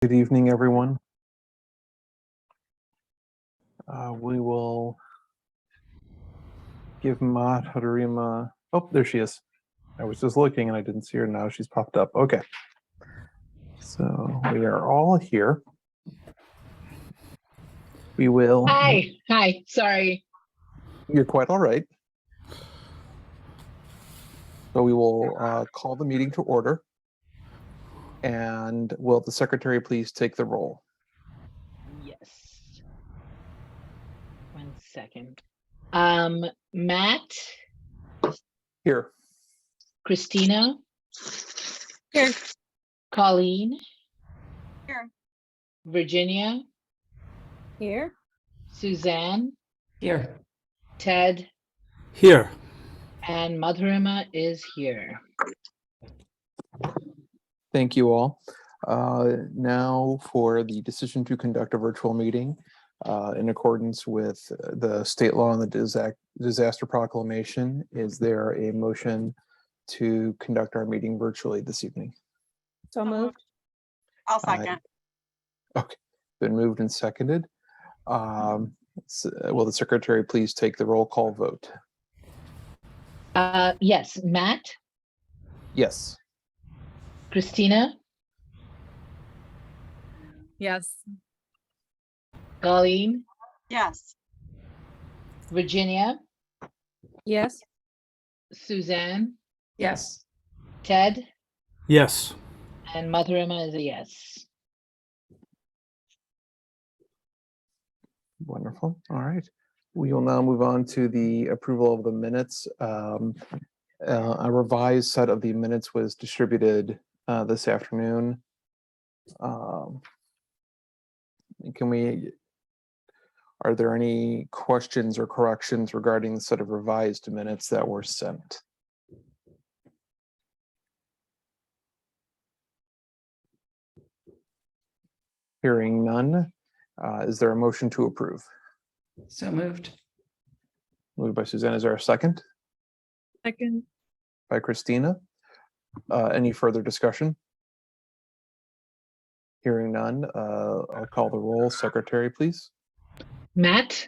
Good evening, everyone. We will give Harima. Oh, there she is. I was just looking and I didn't see her. Now she's popped up. Okay. So we are all here. We will. Hi. Sorry. You're quite all right. So we will call the meeting to order. And will the secretary please take the roll? Yes. 1 second. Matt, Here. Christina, Here. Colleen, Here. Virginia, Here. Suzanne, Here. Ted, Here. and Madhurima is here. Thank you all. Now for the decision to conduct a virtual meeting in accordance with the state law and the disaster proclamation. Is there a motion to conduct our meeting virtually this evening? So moved. I'll second. Okay, been moved and seconded. Will the secretary please take the roll call vote? Yes, Matt, Yes. Christina, Yes. Colleen, Yes. Virginia, Yes. Suzanne, Yes. Ted, Yes. and Madhurima is a yes. Wonderful. All right. We will now move on to the approval of the minutes. A revised set of the minutes was distributed this afternoon. Are there any questions or corrections regarding the set of revised minutes that were sent? Hearing none, is there a motion to approve? So moved. Moved by Suzanne. Is there a second? Second. By Christina. Any further discussion? Hearing none, I'll call the roll. Secretary, please. Matt,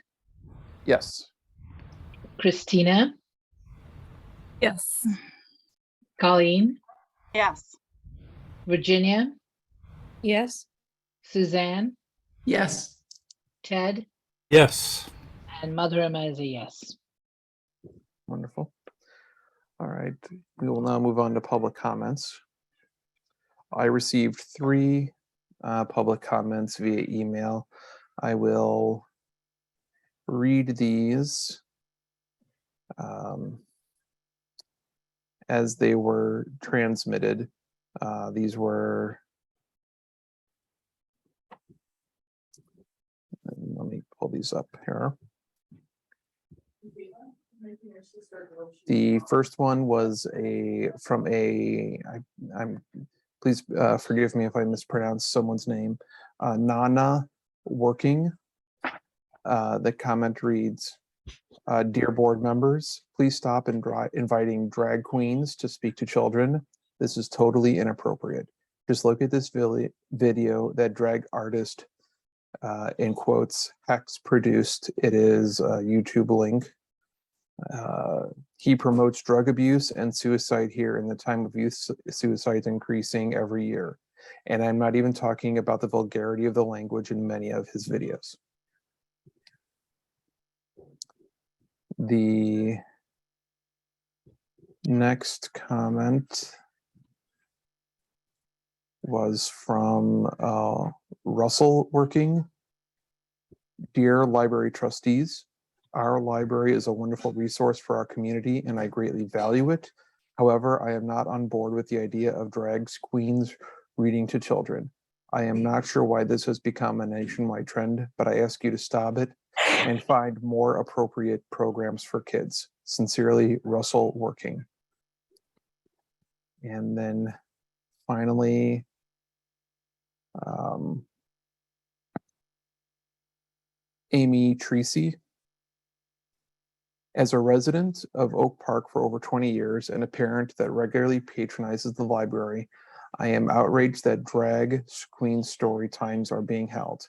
Yes. Christina, Yes. Colleen, Yes. Virginia, Yes. Suzanne, Yes. Ted, Yes. and Madhurima is a yes. Wonderful. All right, we will now move on to public comments. I received 3 public comments via email. I will read these as they were transmitted. These were, let me pull these up here. The first one was please forgive me if I mispronounce someone's name, Nana Working. The comment reads, "Dear board members, please stop inviting drag queens to speak to children. This is totally inappropriate. Just look at this video that drag artist, in quotes, Hex produced. It is a YouTube link. He promotes drug abuse and suicide here in the time of youth suicides increasing every year. And I'm not even talking about the vulgarity of the language in many of his videos." The next comment was from Russell Working. "Dear library trustees, our library is a wonderful resource for our community and I greatly value it. However, I am not on board with the idea of drag queens reading to children. I am not sure why this has become a nationwide trend, but I ask you to stop it and find more appropriate programs for kids. Sincerely, Russell Working." And then finally, Amy Treacy. "As a resident of Oak Park for over 20 years and a parent that regularly patronizes the library, I am outraged that drag queen story times are being held.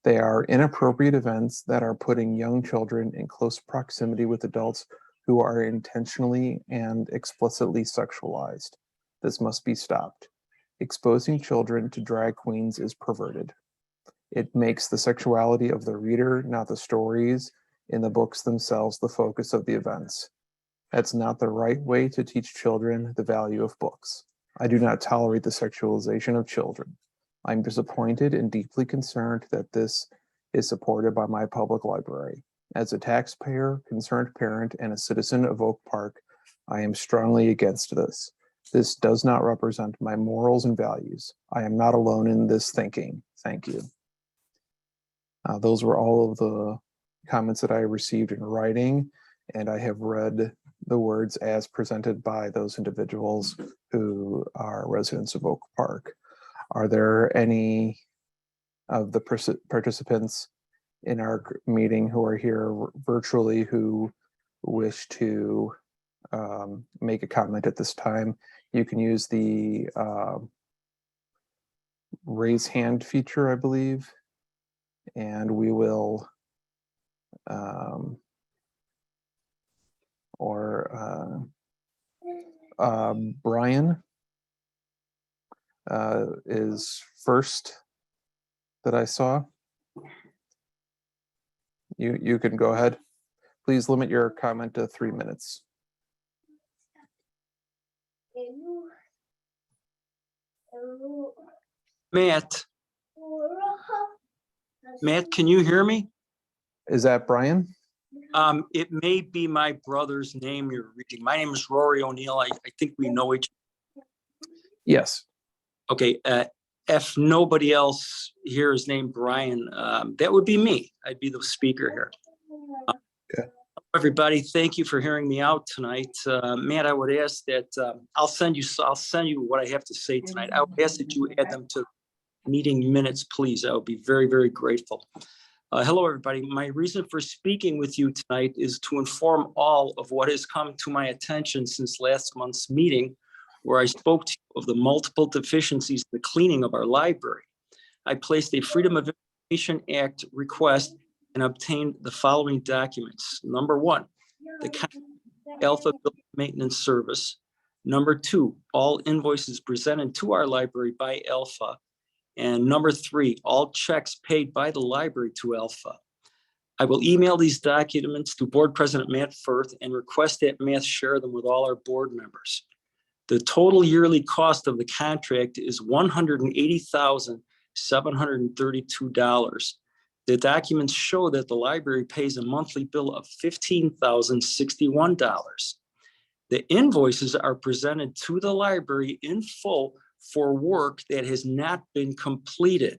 They are inappropriate events that are putting young children in close proximity with adults who are intentionally and explicitly sexualized. This must be stopped. Exposing children to drag queens is perverted. It makes the sexuality of the reader, not the stories in the books themselves, the focus of the events. That's not the right way to teach children the value of books. I do not tolerate the sexualization of children. I'm disappointed and deeply concerned that this is supported by my public library. As a taxpayer, concerned parent, and a citizen of Oak Park, I am strongly against this. This does not represent my morals and values. I am not alone in this thinking. Thank you. Those were all of the comments that I received in writing, and I have read the words as presented by those individuals who are residents of Oak Park. Are there any of the participants in our meeting who are here virtually who wish to make a comment at this time? You can use the raise hand feature, I believe, and we will Brian is first that I saw. You can go ahead. Please limit your comment to 3 minutes. Matt, can you hear me? Is that Brian? It may be my brother's name you're reading. My name is Rory O'Neill. I think we know each other. Yes. Okay. If nobody else here is named Brian, that would be me. I'd be the speaker here. Okay. Everybody, thank you for hearing me out tonight. Matt, I would ask that I'll send you what I have to say tonight. I would ask that you add them to meeting minutes, please. I would be very, very grateful. Hello, everybody. My reason for speaking with you tonight is to inform all of what has come to my attention since last month's meeting, where I spoke to you of the multiple deficiencies in the cleaning of our library. I placed a Freedom of Information Act request and obtained the following documents. Number one, the Alpha Bill Maintenance Service. Number two, all invoices presented to our library by Alpha. And number three, all checks paid by the library to Alpha. I will email these documents to Board President Matt Firth and request that Matt share them with all our board members. The total yearly cost of the contract is $180,732. The documents show that the library pays a monthly bill of $15,061. The invoices are presented to the library in full for work that has not been completed.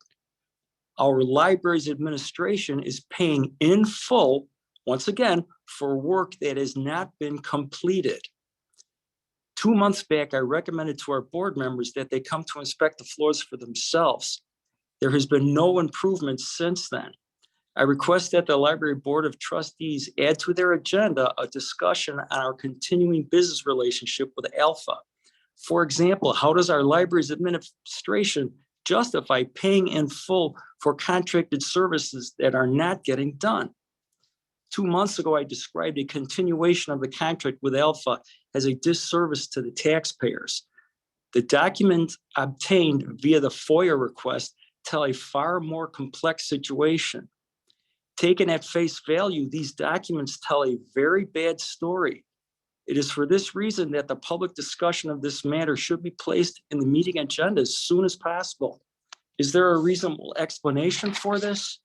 Our library's administration is paying in full, once again, for work that has not been completed. 2 months back, I recommended to our board members that they come to inspect the floors for themselves. There has been no improvement since then. I request that the Library Board of Trustees add to their agenda a discussion on our continuing business relationship with Alpha. For example, how does our library's administration justify paying in full for contracted services that are not getting done? 2 months ago, I described a continuation of the contract with Alpha as a disservice to the taxpayers. The documents obtained via the FOIA request tell a far more complex situation. Taken at face value, these documents tell a very bad story. It is for this reason that the public discussion of this matter should be placed in the meeting agenda as soon as possible. Is there a reasonable explanation for this?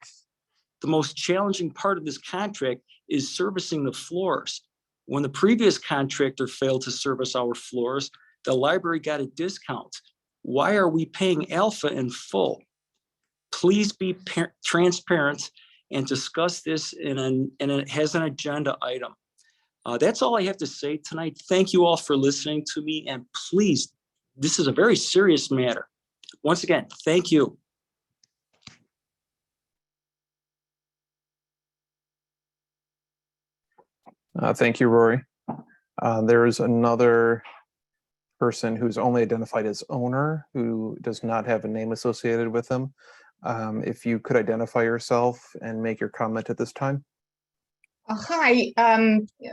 The most challenging part of this contract is servicing the floors. When the previous contractor failed to service our floors, the library got a discount. Why are we paying Alpha in full? Please be transparent and discuss this and it has an agenda item. That's all I have to say tonight. Thank you all for listening to me, and please, this is a very serious matter. Once again, thank you. Thank you, Rory. There is another person who's only identified as owner, who does not have a name associated with them. If you could identify yourself and make your comment at this time. Hi,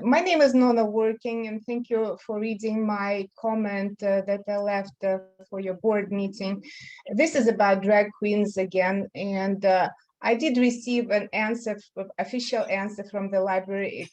my name is Nona Working, and thank you for reading my comment that I left for your board meeting. This is about drag queens again, and I did receive an answer, official answer from the library,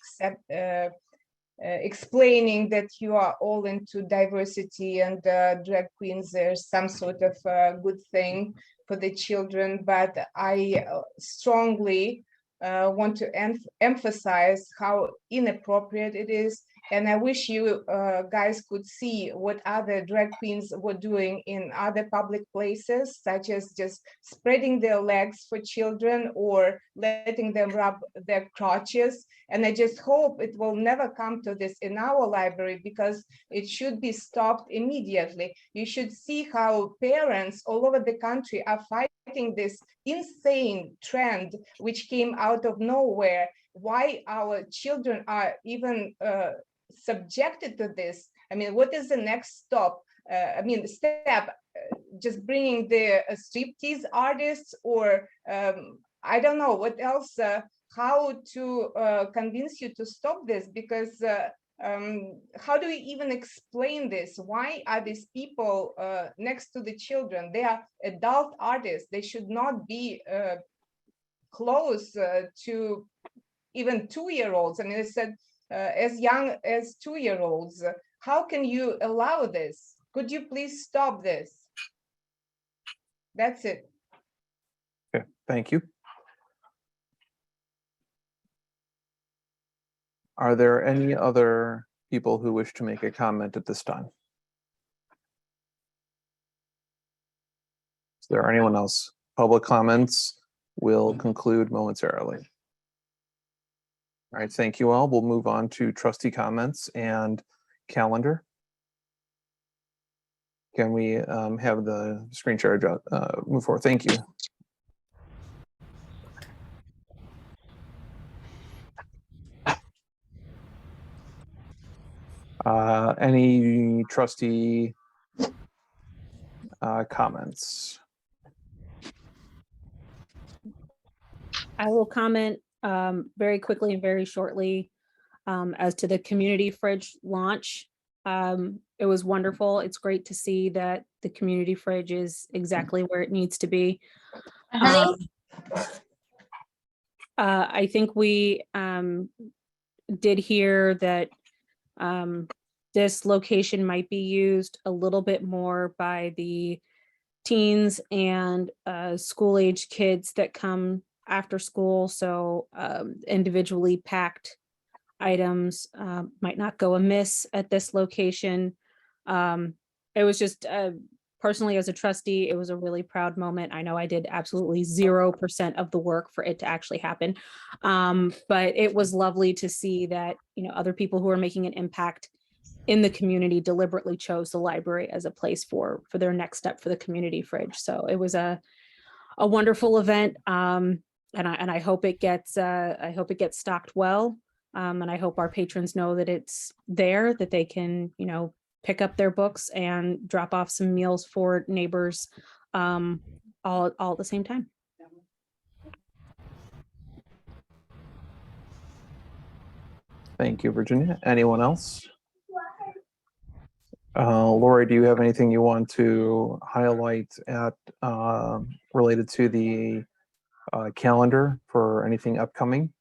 explaining that you are all into diversity and drag queens are some sort of good thing for the children, but I strongly want to emphasize how inappropriate it is. And I wish you guys could see what other drag queens were doing in other public places, such as just spreading their legs for children or letting them rub their crotches. And I just hope it will never come to this in our library, because it should be stopped immediately. You should see how parents all over the country are fighting this insane trend, which came out of nowhere. Why our children are even subjected to this. I mean, what is the next step? Just bringing the striptease artists, or I don't know what else, how to convince you to stop this, because how do we even explain this? Why are these people next to the children? They are adult artists. They should not be close to even 2-year-olds. I mean, I said, as young as 2-year-olds. How can you allow this? Could you please stop this? That's it. Okay, thank you. Are there any other people who wish to make a comment at this time? Is there anyone else? Public comments will conclude momentarily. All right, thank you all. We'll move on to trustee comments and calendar. Can we have the screen share move forward? Thank you. Any trustee comments? I will comment very quickly and very shortly as to the community fridge launch. It was wonderful. It's great to see that the community fridge is exactly where it needs to be. I think we did hear that this location might be used a little bit more by the teens and school-age kids that come after school. So individually packed items might not go amiss at this location. It was just personally, as a trustee, it was a really proud moment. I know I did absolutely 0% of the work for it to actually happen. But it was lovely to see that, you know, other people who are making an impact in the community deliberately chose the library as a place for their next step for the community fridge. So it was a wonderful event. And I hope it gets stocked well. And I hope our patrons know that it's there, that they can, you know, pick up their books and drop off some meals for neighbors all at the same time. Thank you, Virginia. Anyone else? Lori, do you have anything you want to highlight at related to the calendar for anything upcoming?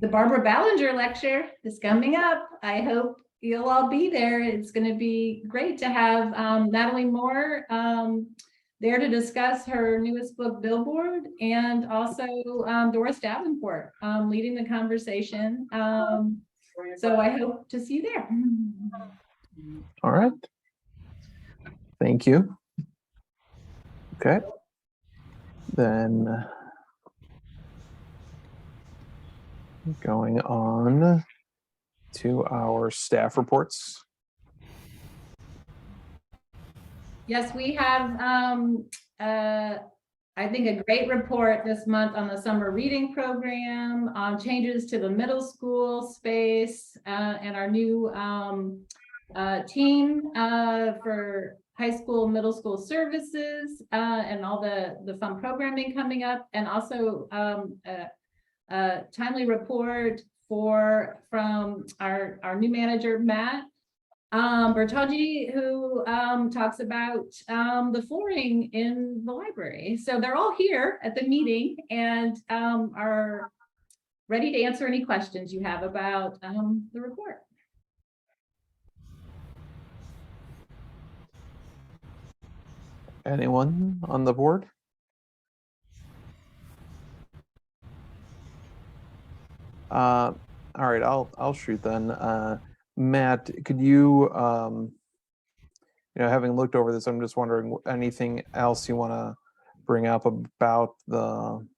The Barbara Ballinger lecture is coming up. I hope you'll all be there. It's going to be great to have Natalie Moore there to discuss her newest book, Billboard, and also Doris Davenport leading the conversation. So I hope to see you there. All right. Thank you. Okay. Then going on to our staff reports. Yes, we have, I think, a great report this month on the summer reading program, changes to the middle school space, and our new team for high school, middle school services, and all the fun programming coming up, and also a timely report from our new manager, Matt Bertoggi, who talks about the flooring in the library. So they're all here at the meeting and are ready to answer any questions you have about the report. Anyone on the board? All right, I'll shoot then. Matt, could you, having looked over this, I'm just wondering anything else you want to bring up about I'm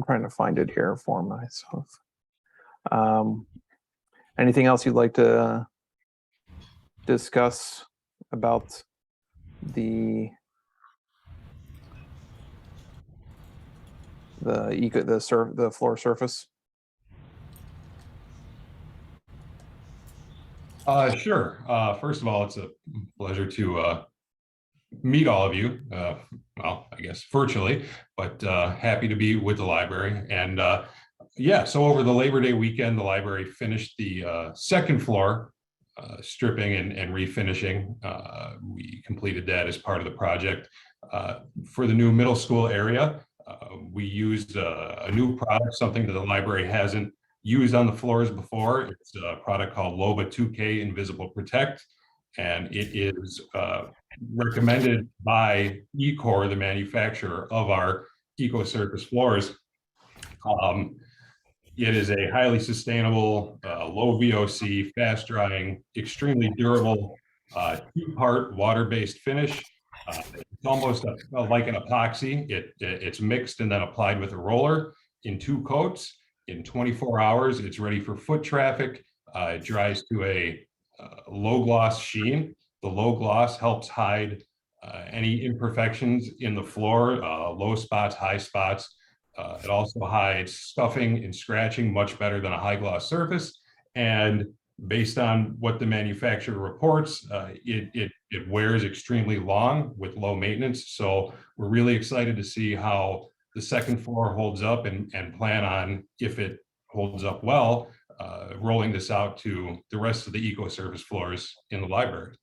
trying to find it here for myself. Anything else you'd like to discuss about the floor surface? Sure. First of all, it's a pleasure to meet all of you. Well, I guess virtually, but happy to be with the library. And yeah, so over the Labor Day weekend, the library finished the second floor stripping and refinishing. We completed that as part of the project. For the new middle school area, we used a new product, something that the library hasn't used on the floors before. It's a product called Loba 2K Invisible Protect, and it is recommended by Ecor, the manufacturer of our eco-surface floors. It is a highly sustainable, low VOC, fast drying, extremely durable, two-part water-based finish. It's almost like an epoxy. It's mixed and then applied with a roller in 2 coats. In 24 hours, it's ready for foot traffic. It dries to a low gloss sheen. The low gloss helps hide any imperfections in the floor, low spots, high spots. It also hides scuffing and scratching much better than a high gloss surface. And based on what the manufacturer reports, it wears extremely long with low maintenance. So we're really excited to see how the second floor holds up and plan on, if it holds up well, rolling this out to the rest of the eco-service floors in the library.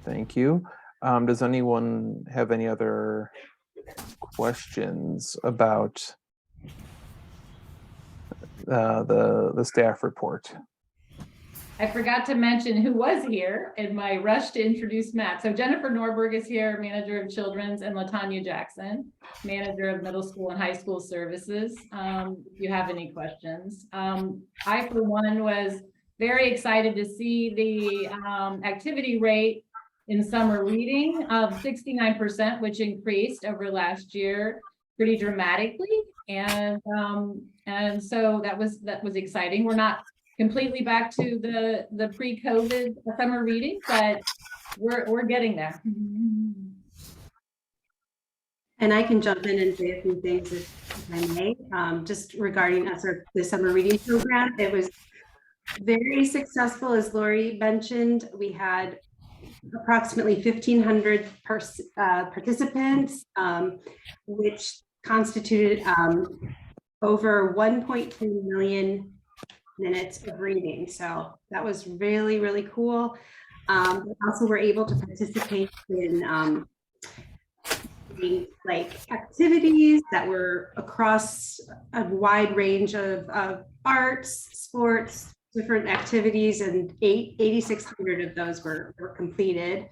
Thank you. Does anyone have any other questions about the staff report? I forgot to mention who was here in my rush to introduce Matt. So Jennifer Norberg is here, manager of children's, and LaTanya Jackson, manager of middle school and high school services. If you have any questions. I, for one, was very excited to see the activity rate in summer reading of 69%, which increased over last year pretty dramatically. And so that was exciting. We're not completely back to the pre-COVID summer reading, but we're getting there. And I can jump in and say a few things if I may, just regarding the summer reading program. It was very successful, as Lori mentioned. We had approximately 1,500 participants, which constituted over 1.2 million minutes of reading. So that was really, really cool. We also were able to participate in like activities that were across a wide range of arts, sports, different activities, and 8,600 of those were completed.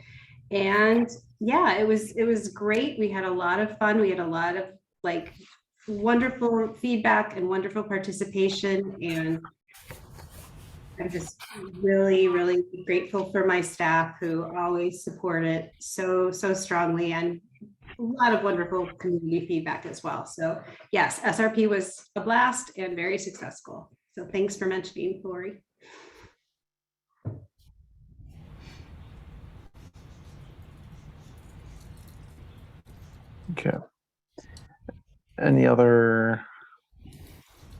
And yeah, it was great. We had a lot of fun. We had a lot of like wonderful feedback and wonderful participation. And I'm just really, really grateful for my staff who always support it so strongly, and a lot of wonderful community feedback as well. So yes, SRP was a blast and very successful. So thanks for mentioning, Lori. Okay. Any other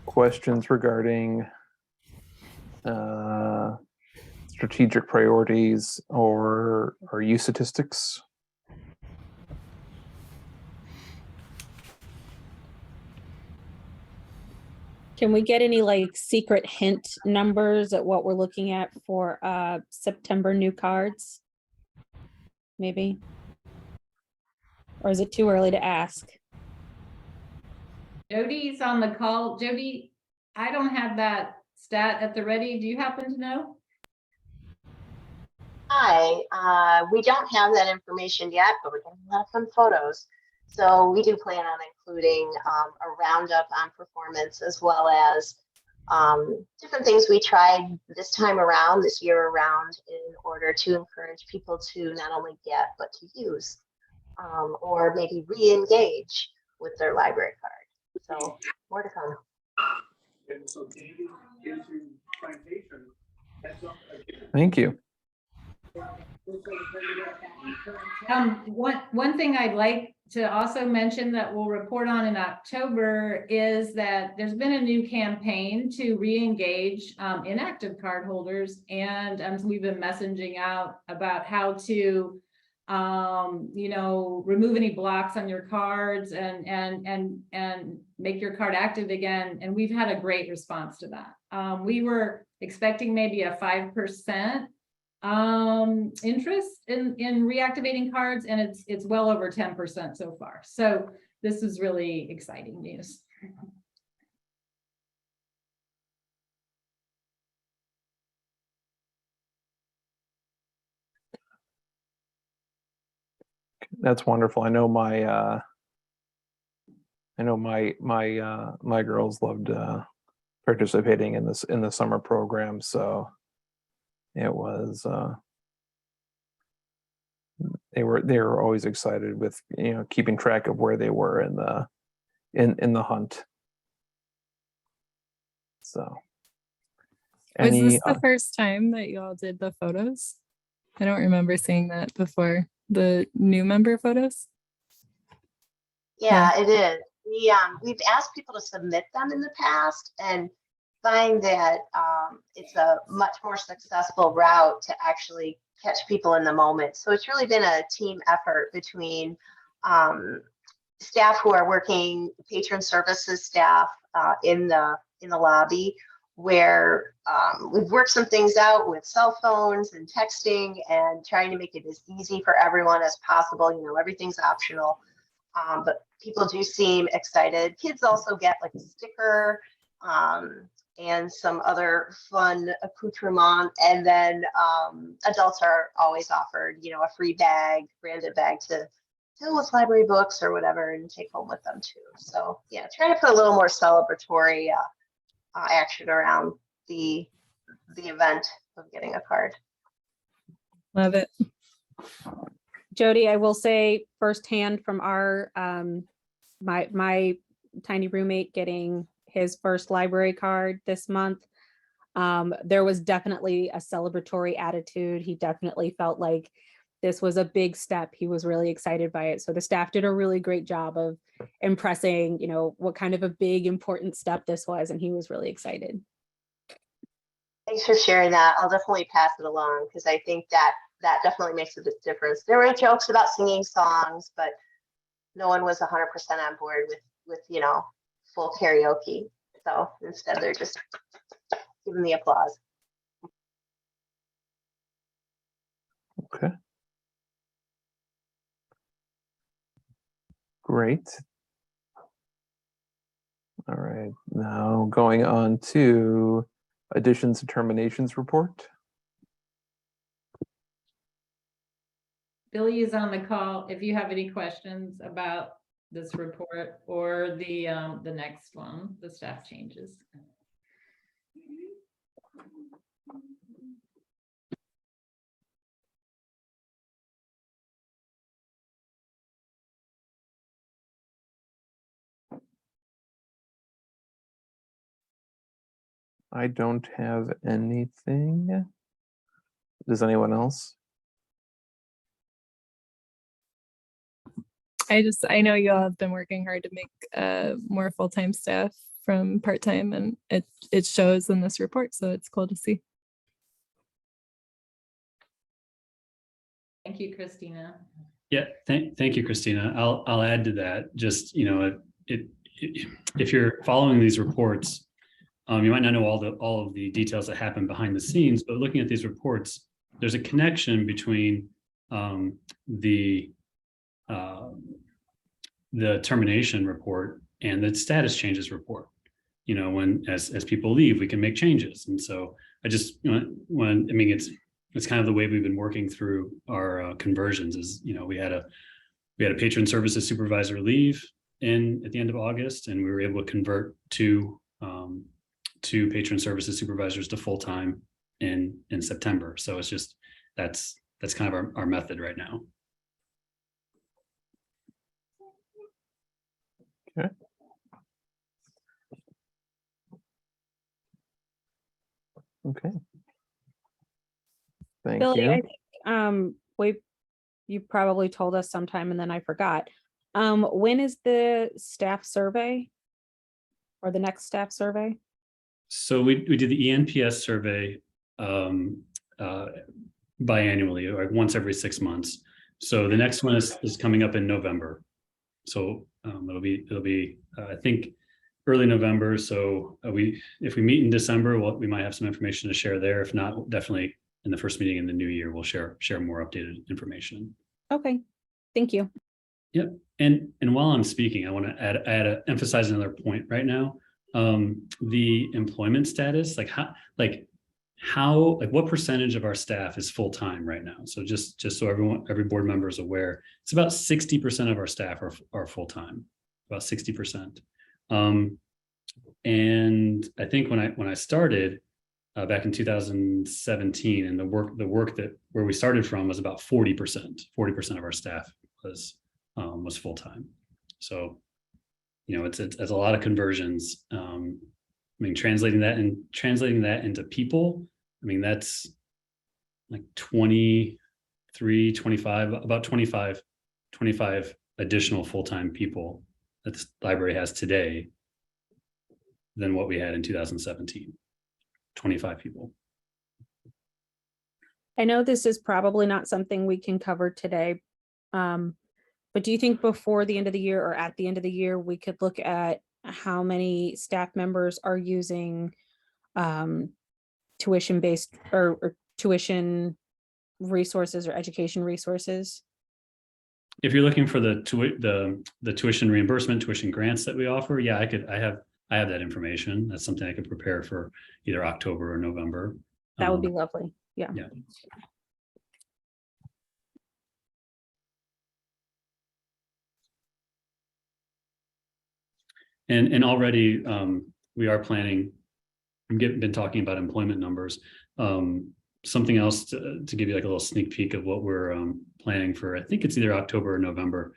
questions regarding strategic priorities or use statistics? Can we get any like secret hint numbers at what we're looking at for September new cards? Maybe? Or is it too early to ask? Jody's on the call. Jody, I don't have that stat at the ready. Do you happen to know? Hi, we don't have that information yet, but we're getting a lot of fun photos. So we do plan on including a roundup on performance, as well as different things we tried this year around, in order to encourage people to not only get, but to use, or maybe re-engage with their library card. So more to come. Thank you. One thing I'd like to also mention that we'll report on in October is that there's been a new campaign to re-engage inactive cardholders, and we've been messaging out about how to remove any blocks on your cards and make your card active again. And we've had a great response to that. We were expecting maybe a 5% interest in reactivating cards, and it's well over 10% so far. So this is really exciting news. That's wonderful. I know my girls loved participating in the summer program, so it was they were always excited with keeping track of where they were in the hunt. So was this the first time that you all did the photos? I don't remember seeing that before. The new member photos? Yeah, it is. We've asked people to submit them in the past, and find that it's a much more successful route to actually catch people in the moment. So it's really been a team effort between staff who are working, patron services staff in the lobby, where we've worked some things out with cell phones and texting and trying to make it as easy for everyone as possible. Everything's optional, but people do seem excited. Kids also get like a sticker and some other fun accoutrement. And then adults are always offered, a free bag, branded bag to fill with library books or whatever and take home with them too. So yeah, trying to put a little more celebratory action around the event of getting a card. Love it. Jody, I will say firsthand from our my tiny roommate getting his first library card this month, there was definitely a celebratory attitude. He definitely felt like this was a big step. He was really excited by it. So the staff did a really great job of impressing, what kind of a big, important step this was, and he was really excited. Thanks for sharing that. I'll definitely pass it along, because I think that definitely makes a big difference. There were jokes about singing songs, but no one was 100% on board with full karaoke. So instead, they're just giving the applause. Okay. Great. All right, now going on to additions and terminations report. Billy is on the call if you have any questions about this report or the next one, the staff changes. I don't have anything. Does anyone else? I know you all have been working hard to make more full-time staff from part-time, and it shows in this report, so it's cool to see. Thank you, Christina. Yeah, thank you, Christina. I'll add to that. Just, you know, if you're following these reports, you might not know all of the details that happen behind the scenes, but looking at these reports, there's a connection between the termination report and the status changes report. You know, when as people leave, we can make changes, and so I just, you know, I mean, it's kind of the way we've been working through our conversions. Is, you know, we had a patron services supervisor leave at the end of August, and we were able to convert two patron services supervisors to full time in September. So it's just that's kind of our method right now. Okay. Okay. Thank Billy, you. I think you probably told us sometime and then I forgot. When is the staff survey or the next staff survey? So we did the ENPS survey biannually, or once every 6 months. So the next one is coming up in November. So it'll be I think early November. So if we meet in December, we might have some information to share there. If not, definitely in the first meeting in the new year, we'll share more updated information. Okay, thank you. Yep. And while I'm speaking, I want to emphasize another point right now. The employment status, what percentage of our staff is full-time right now? So just so every board member is aware, it's about 60% of our staff are full-time, about 60%. And I think when I started back in 2017, and the work where we started from was about 40% of our staff was full-time. So, you know, it's a lot of conversions. I mean, translating that into people, I mean, that's like 23, 25, about 25 additional full-time people that this library has today than what we had in 2017. 25 people. I know this is probably not something we can cover today, but do you think before the end of the year or at the end of the year, we could look at how many staff members are using tuition-based or tuition resources or education resources? If you're looking for the tuition reimbursement, tuition grants that we offer, yeah, I have that information. That's something I could prepare for either October or November. That would be lovely. Yeah. Yeah. And already we are planning, been talking about employment numbers. Something else to give you like a little sneak peek of what we're planning for, I think it's either October or November,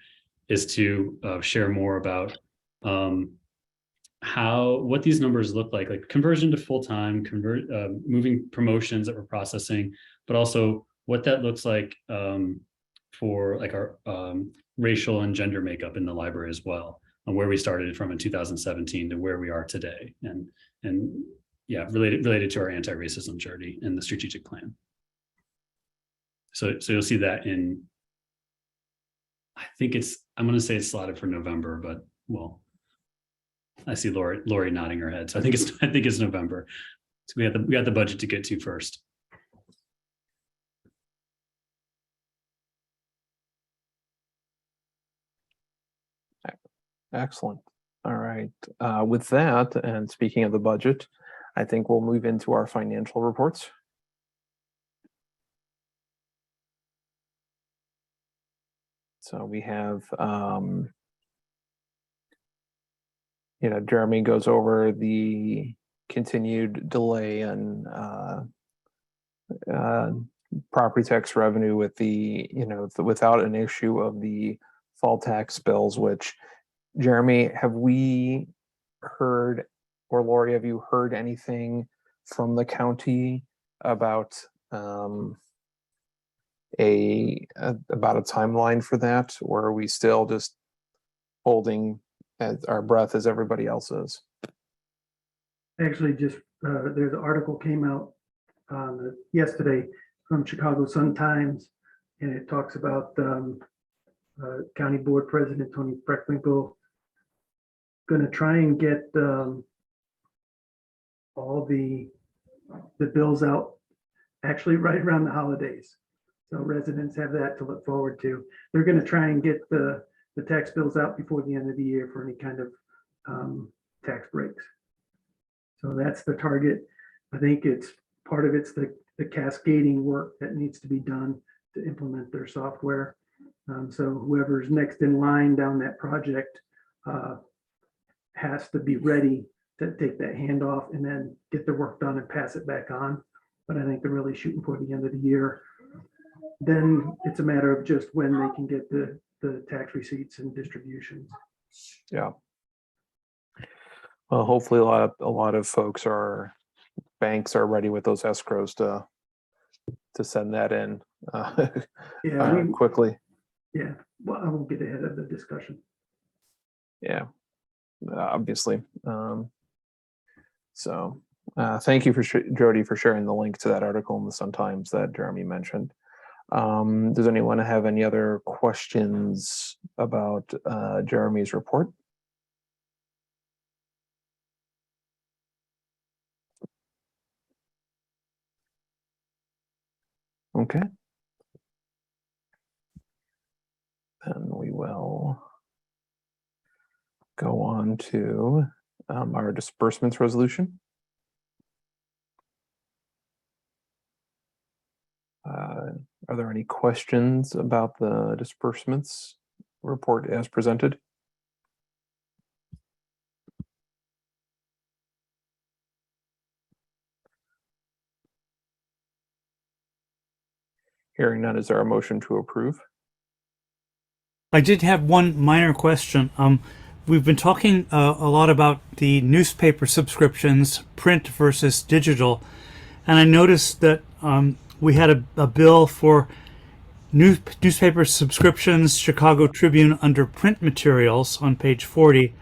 is to share more about what these numbers look like conversion to full-time, moving promotions that we're processing, but also what that looks like for like our racial and gender makeup in the library as well, and where we started from in 2017 to where we are today, and yeah, related to our anti-racism journey and the strategic plan. So you'll see that in, I think I'm going to say it's slotted for November, but well, I see Lori nodding her head, so I think it's November. So we got the budget to get to first. Excellent. All right. With that, and speaking of the budget, I think we'll move into our financial reports. So we have, Jeremy goes over the continued delay in property tax revenue with without an issue of the fall tax bills, which, Jeremy, have we heard, or Lori, have you heard anything from the county about about a timeline for that, or are we still just holding our breath as everybody else is? Actually, just there's an article came out yesterday from Chicago Sun-Times, and it talks about County Board President Tony Freckwinkle going to try and get all the bills out actually right around the holidays. So residents have that to look forward to. They're going to try and get the tax bills out before the end of the year for any kind of tax breaks. So that's the target. I think it's part of it's the cascading work that needs to be done to implement their software. So whoever's next in line down that project has to be ready to take that handoff and then get the work done and pass it back on. But I think they're really shooting for the end of the year. Then it's a matter of just when they can get the tax receipts and distributions. Yeah. Well, hopefully a lot of banks are ready with those escrows to send that in quickly. Yeah, well, I won't get ahead of the discussion. Yeah, obviously. So thank you Jody for sharing the link to that article in the Sun-Times that Jeremy mentioned. Does anyone have any other questions about Jeremy's report? Okay. Then we will go on to our disbursements resolution. Are there any questions about the disbursements report as presented? Hearing none, is there a motion to approve? I did have one minor question. We've been talking a lot about the newspaper subscriptions, print versus digital, and I noticed that we had a bill for newspaper subscriptions, Chicago Tribune, under print materials on page 40,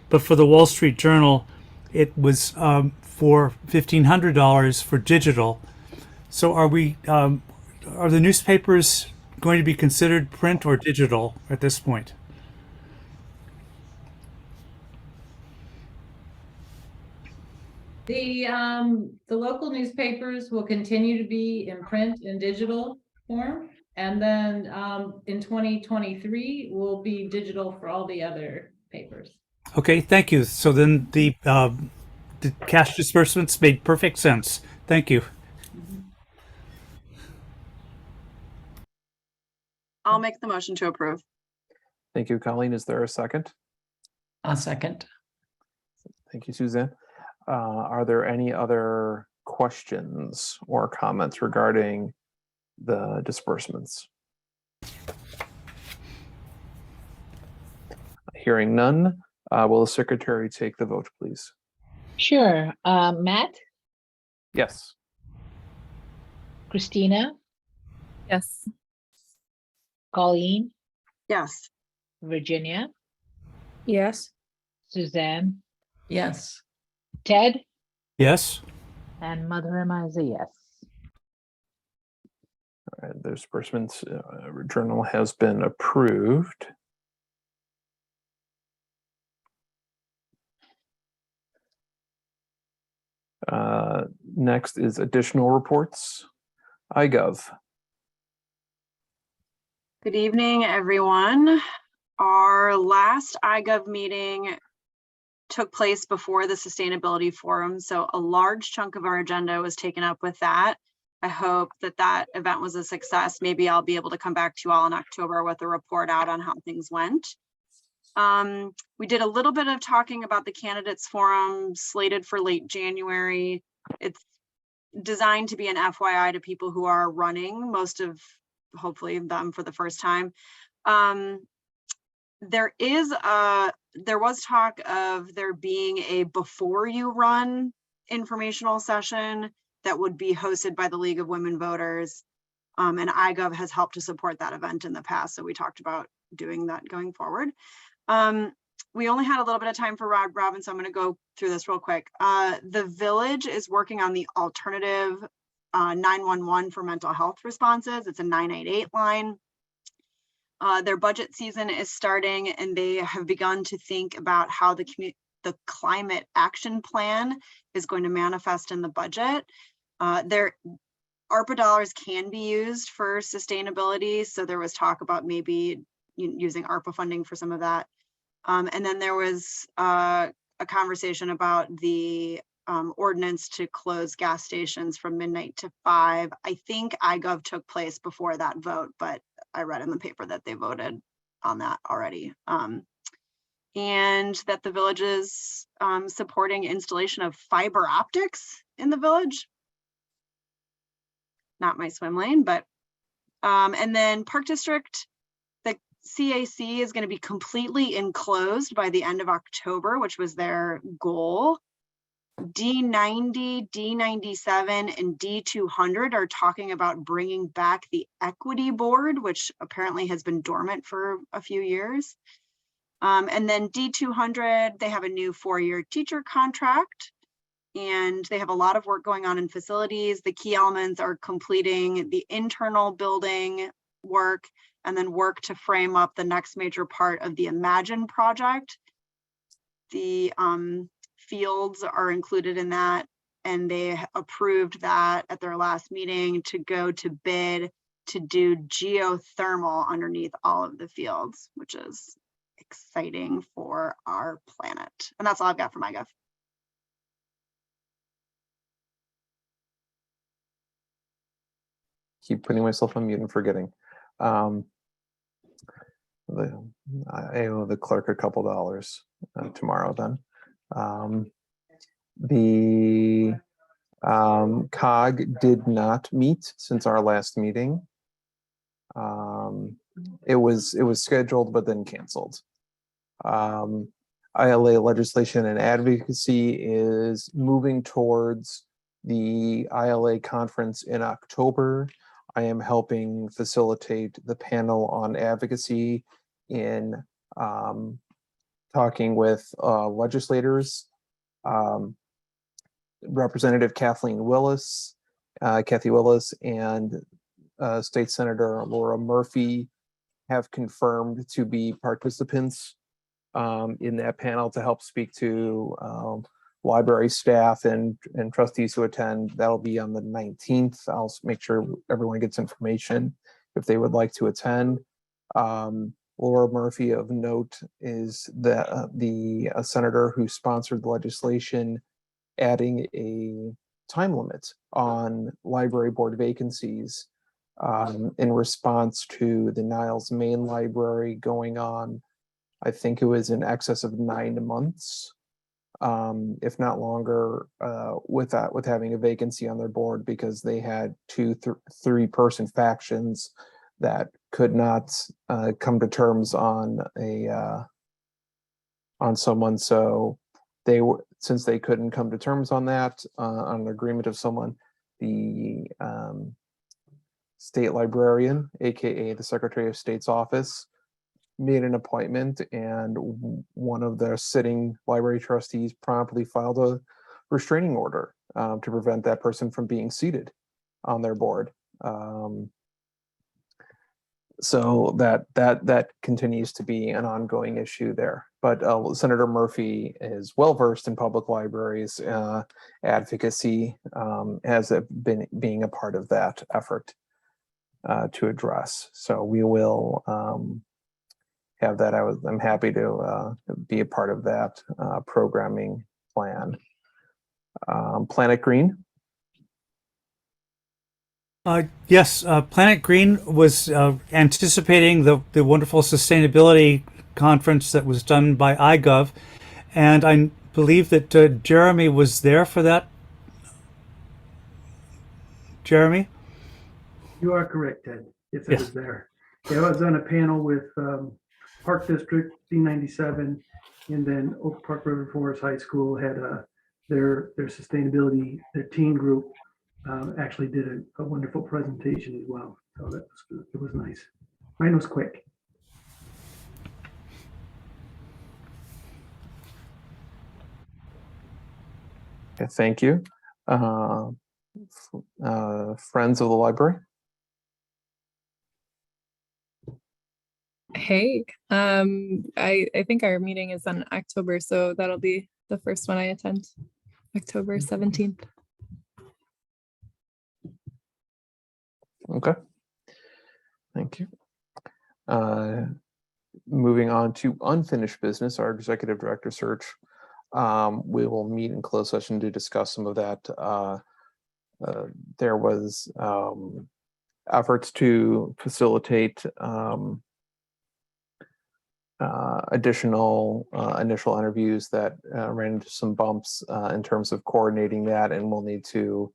but for the Wall Street Journal, it was for $1,500 for digital. So are the newspapers going to be considered print or digital at this point? The local newspapers will continue to be in print and digital form. And then in 2023 will be digital for all the other papers. Okay, thank you. So then the cash disbursements made perfect sense. Thank you. I'll make the motion to approve. Thank you, Colleen. Is there a second? A second. Thank you, Suzanne. Are there any other questions or comments regarding the disbursements? Hearing none, will the secretary take the vote, please? Sure. Matt, Yes. Christina, Yes. Colleen, Yes. Virginia, Yes. Suzanne, Yes. Ted, Yes. and Mother Emma is a yes. All right, the disbursements journal has been approved. Next is additional reports. iGov. Good evening, everyone. Our last iGov meeting took place before the Sustainability Forum, so a large chunk of our agenda was taken up with that. I hope that event was a success. Maybe I'll be able to come back to you all in October with a report out on how things went. We did a little bit of talking about the candidates forum slated for late January. It's designed to be an FYI to people who are running, most of hopefully them for the first time. There was talk of there being a before you run informational session that would be hosted by the League of Women Voters. And iGov has helped to support that event in the past. So we talked about doing that going forward. We only had a little bit of time for Robin, so I'm going to go through this real quick. The village is working on the alternative 911 for mental health responses. It's a 988 line. Their budget season is starting, and they have begun to think about how the climate action plan is going to manifest in the budget. Their ARPA dollars can be used for sustainability. So there was talk about maybe using ARPA funding for some of that. And then there was a conversation about the ordinance to close gas stations from midnight to 5. I think iGov took place before that vote, but I read in the paper that they voted on that already. And that the village is supporting installation of fiber optics in the village. Not my swim lane, but and then Park District, the CAC is going to be completely enclosed by the end of October, which was their goal. D90, D97, and D200 are talking about bringing back the equity board, which apparently has been dormant for a few years. And then D200, they have a new 4-year teacher contract, and they have a lot of work going on in facilities. The key elements are completing the internal building work and then work to frame up the next major part of the Imagine project. The fields are included in that, and they approved that at their last meeting to go to bid to do geothermal underneath all of the fields, which is exciting for our planet. And that's all I've got for MyGov. Keep putting myself on mute and forgetting. I owe the clerk a couple dollars tomorrow then. The COG did not meet since our last meeting. It was scheduled but then canceled. ILA legislation and advocacy is moving towards the ILA conference in October. I am helping facilitate the panel on advocacy in talking with legislators, Representative Kathy Willis, and State Senator Laura Murphy have confirmed to be participants in that panel to help speak to library staff and trustees who attend. That'll be on the 19th. I'll make sure everyone gets information if they would like to attend. Laura Murphy, of note, is the senator who sponsored the legislation adding a time limit on library board vacancies in response to the Niles Main Library going on, I think it was in excess of 9 months, if not longer, with having a vacancy on their board because they had 2-3-person factions that could not come to terms on someone. So since they couldn't come to terms on that, on an agreement of someone, the state librarian, aka the Secretary of State's office, made an appointment, and one of the sitting library trustees promptly filed a restraining order to prevent that person from being seated on their board. So that continues to be an ongoing issue there. But Senator Murphy is well versed in public libraries advocacy, has been being a part of that effort to address. So we will have that. I'm happy to be a part of that programming plan. Planet Green. Yes, Planet Green was anticipating the wonderful sustainability conference that was done by iGov, and I believe that Jeremy was there for that. Jeremy? You are correct, Ted. Yes, I Yes. was there. Yeah, I was on a panel with Park District, D97, and then Oak Park River Forest High School had their sustainability, their teen group actually did a wonderful presentation as well. So it was nice. Mine was quick. Okay, thank you. Friends of the library. Hey, I think our meeting is in October, so that'll be the first one I attend, October 17th. Okay. Thank you. Moving on to unfinished business, our executive director search. We will meet in closed session to discuss some of that. There was efforts to facilitate additional initial interviews that ran into some bumps in terms of coordinating that, and we'll need to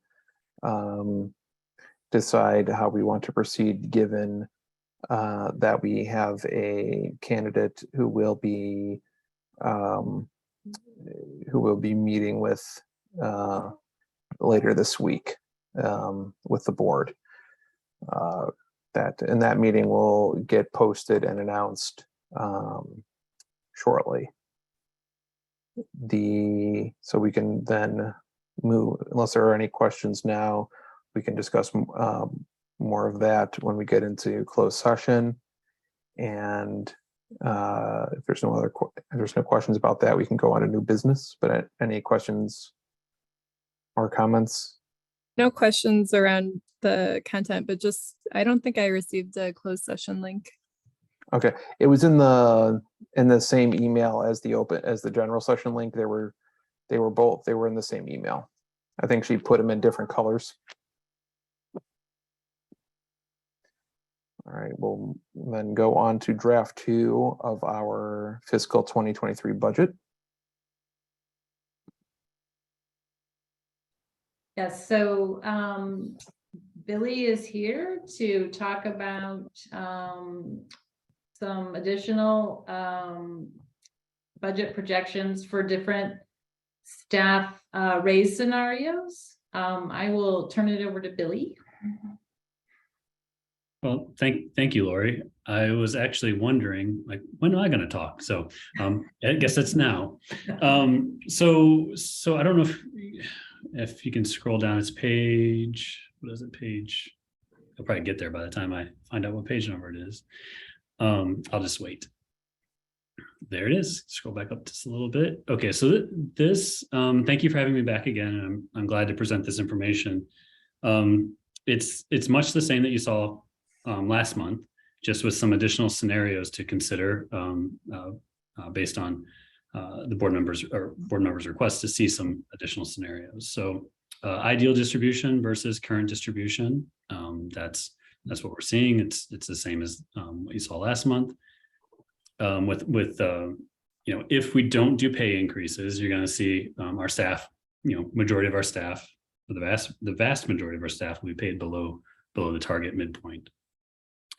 decide how we want to proceed given that we have a candidate who will be meeting with later this week with the board. That meeting will get posted and announced shortly. So we can then move, unless there are any questions now, we can discuss more of that when we get into closed session. And if there's no questions about that, we can go on to new business. But any questions or comments? No questions around the content, but just, I don't think I received a closed session link. Okay, it was in the same email as the general session link. They were in the same email. I think she put them in different colors. All right, we'll then go on to draft 2 of our fiscal 2023 budget. Yes, so Billy is here to talk about some additional budget projections for different staff raise scenarios. I will turn it over to Billy. Well, thank you, Lori. I was actually wondering, like, when am I going to talk? So I guess it's now. So I don't know if you can scroll down. It's page, what is it, page? I'll probably get there by the time I find out what page number it is. I'll just wait. There it is. Scroll back up just a little bit. Okay, so this, thank you for having me back again. And I'm glad to present this information. It's much the same that you saw last month, just with some additional scenarios to consider based on the board members' request to see some additional scenarios. So ideal distribution versus current distribution. That's what we're seeing. It's the same as what you saw last month. If we don't do pay increases, you're going to see our staff, majority of our staff, the vast majority of our staff will be paid below the target midpoint.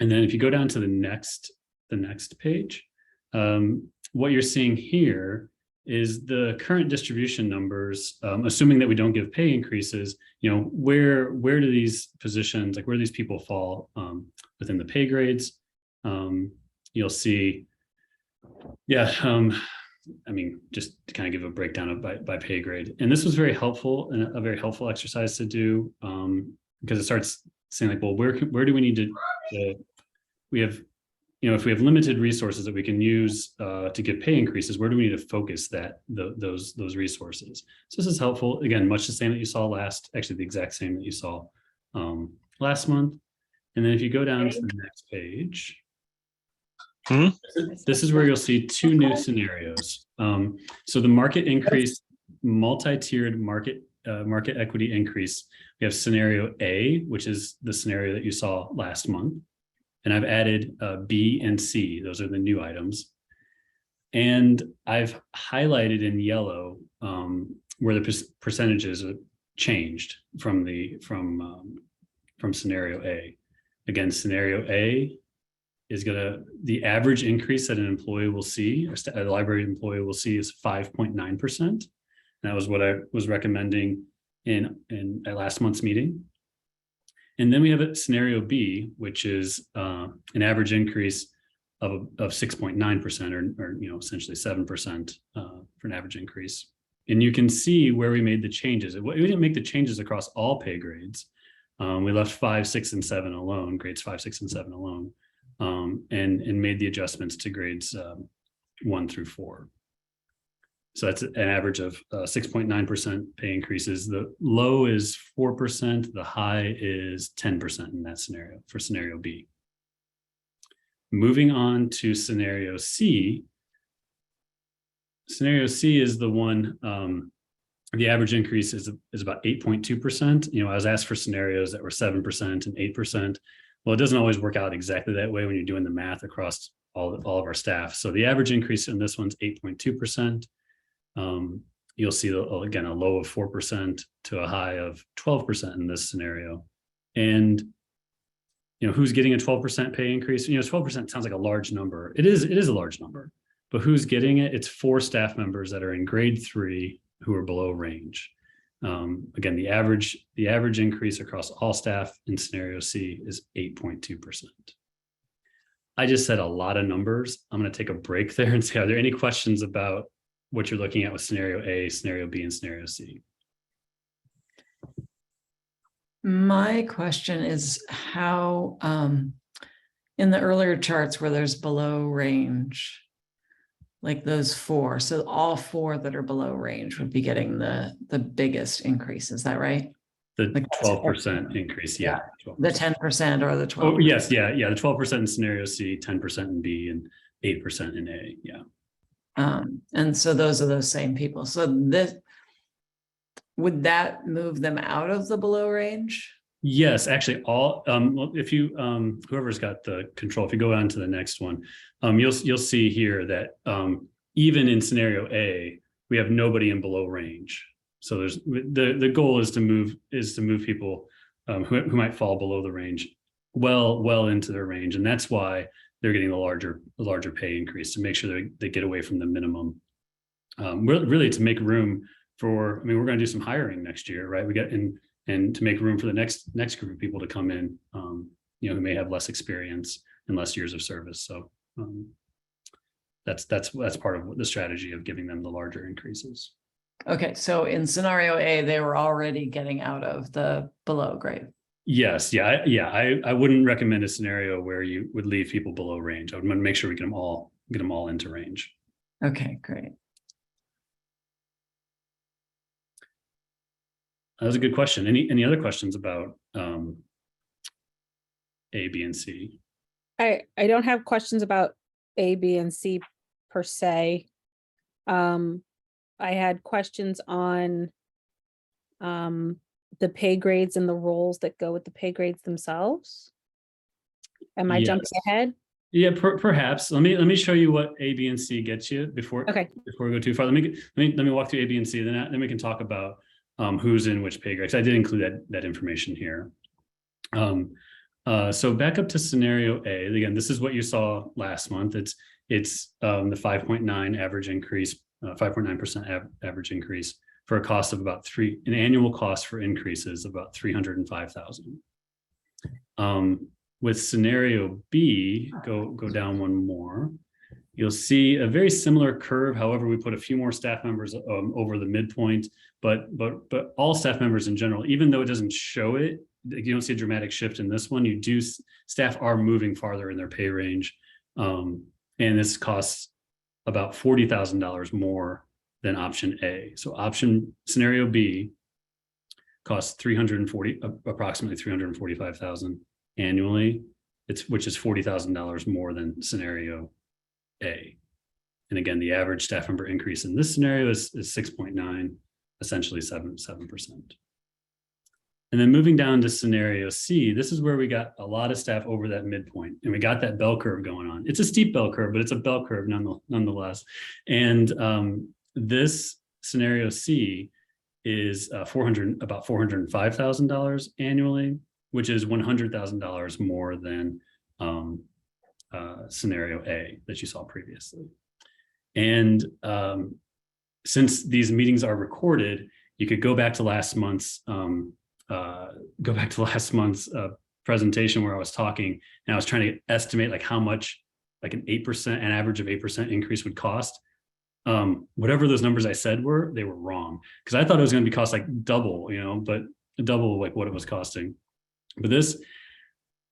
And then if you go down to the next page, what you're seeing here is the current distribution numbers, assuming that we don't give pay increases, where do these positions, like where do these people fall within the pay grades? You'll see, just to kind of give a breakdown of by pay grade. And this was very helpful and a very helpful exercise to do because it starts saying like, well, where do we need to we have, if we have limited resources that we can use to give pay increases, where do we need to focus those resources? So this is helpful. Again, much the same that you saw actually the exact same that you saw last month. And then if you go down to the next page, this is where you'll see 2 new scenarios. So the market increase, multi-tiered market equity increase. We have scenario A, which is the scenario that you saw last month. And I've added B and C. Those are the new items. And I've highlighted in yellow where the percentages are changed from scenario A. Again, scenario A is the average increase that an employee will see, or a library employee will see, is 5.9%. That was what I was recommending at last month's meeting. And then we have a scenario B, which is an average increase of 6.9%, or essentially 7% for an average increase. And you can see where we made the changes. We didn't make the changes across all pay grades. We left 5, 6, and 7 alone, grades 5, 6, and 7 alone, and made the adjustments to grades 1 through 4. So that's an average of 6.9% pay increases. The low is 4%, the high is 10% in that scenario for scenario B. Moving on to scenario C. Scenario C is the one, the average increase is about 8.2%. I was asked for scenarios that were 7% and 8%. Well, it doesn't always work out exactly that way when you're doing the math across all of our staff. So the average increase in this one's 8.2%. You'll see, again, a low of 4% to a high of 12% in this scenario. And who's getting a 12% pay increase? 12% sounds like a large number. It is a large number, but who's getting it? It's 4 staff members that are in grade 3 who are below range. Again, the average increase across all staff in scenario C is 8.2%. I just said a lot of numbers. I'm going to take a break there and see, are there any questions about what you're looking at with scenario A, scenario B, and scenario C? My question is how, in the earlier charts where there's below range, like those 4, so all 4 that are below range would be getting the biggest increase, is that right? The Like 12% increase, yeah. 12%. The 10% or the 12%? Oh, yes, yeah, the 12% in scenario C, 10% in B, and 8% in A, yeah. And so those are those same people. So would that move them out of the below range? Yes, actually, all if you whoever's got the control, if you go on to the next one, you'll see here that even in scenario A, we have nobody in below range. So there's the goal is to move people who might fall below the range well into their range, and that's why they're getting the larger pay increase, to make sure they get away from the minimum. Really to make room for, we're going to do some hiring next year, right? And to make room for the next group of people to come in, who may have less experience and less years of service. So that's part of the strategy of giving them the larger increases. Okay, so in scenario A, they were already getting out of the below grade. Yes, I wouldn't recommend a scenario where you would leave people below range. I would want to make sure we get them all into range. Okay, great. That was a good question. Any other questions about A, B, and C? I don't have questions about A, B, and C per se. I had questions on the pay grades and the roles that go with the pay grades themselves. Am I jumping ahead? Yeah, perhaps. Let me show you what A, B, and C gets you before we go too far. Let me walk through A, B, and C. Then we can talk about who's in which pay grades. I did include that information here. So back up to scenario A. Again, this is what you saw last month. It's the 5.9 average increase, 5.9% average increase for a cost of about an annual cost for increases of about $305,000. With scenario B, go down one more. You'll see a very similar curve. However, we put a few more staff members over the midpoint, but all staff members in general, even though it doesn't show it, you don't see a dramatic shift in this one. Staff are moving farther in their pay range. And this costs about $40,000 more than option A. So scenario B costs approximately $345,000 annually, which is $40,000 more than scenario A. And again, the average staff member increase in this scenario is 6.9, essentially 7%. And then moving down to scenario C, this is where we got a lot of staff over that midpoint, and we got that bell curve going on. It's a steep bell curve, but it's a bell curve nonetheless. And this scenario C is about $405,000 annually, which is $100,000 more than scenario A that you saw previously. And since these meetings are recorded, you could go back to last month's presentation where I was talking, and I was trying to estimate like how much like an average of 8% increase would cost. Whatever those numbers I said were, they were wrong, because I thought it was going to be cost like double, but double like what it was costing. But this,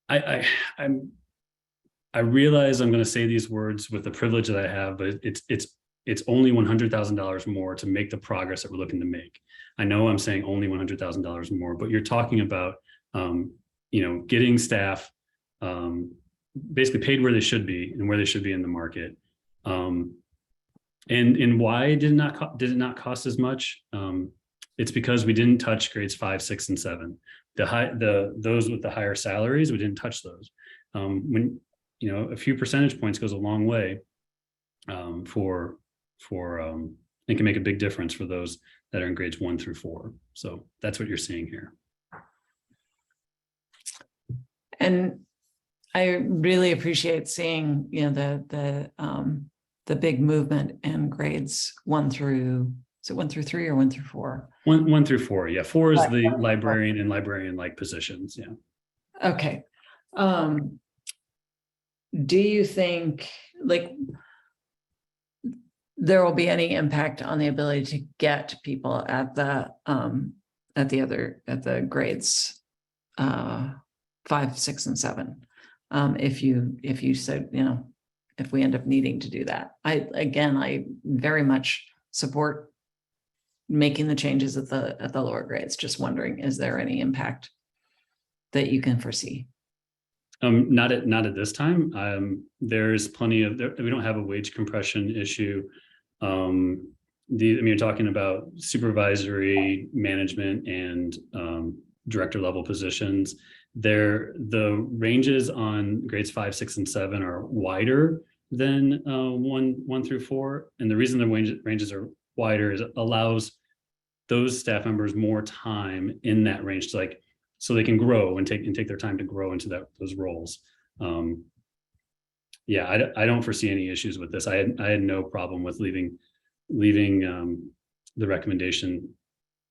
I realize I'm going to say these words with the privilege that I have, but it's only $100,000 more to make the progress that we're looking to make. I know I'm saying only $100,000 more, but you're talking about, getting staff basically paid where they should be and where they should be in the market. And why did it not cost as much? It's because we didn't touch grades 5, 6, and 7. Those with the higher salaries, we didn't touch those. When a few percentage points goes a long way for it can make a big difference for those that are in grades 1 through 4. So that's what you're seeing here. And I really appreciate seeing, the big movement in grades 1 through, is it 1 through 3 or 1 through 4? 1 through 4. Yeah. 4 is the librarian and librarian-like positions. Yeah. Okay. Do you think there will be any impact on the ability to get people at the grades 5, 6, and 7? If you said, if we end up needing to do that, I very much support making the changes at the lower grades. Just wondering, is there any impact that you can foresee? Not at this time. There's plenty of, we don't have a wage compression issue. You're talking about supervisory, management, and director level positions. The ranges on grades 5, 6, and 7 are wider than 1 through 4. And the reason the ranges are wider is it allows those staff members more time in that range to so they can grow and take their time to grow into those roles. I don't foresee any issues with this. I had no problem with leaving the recommendation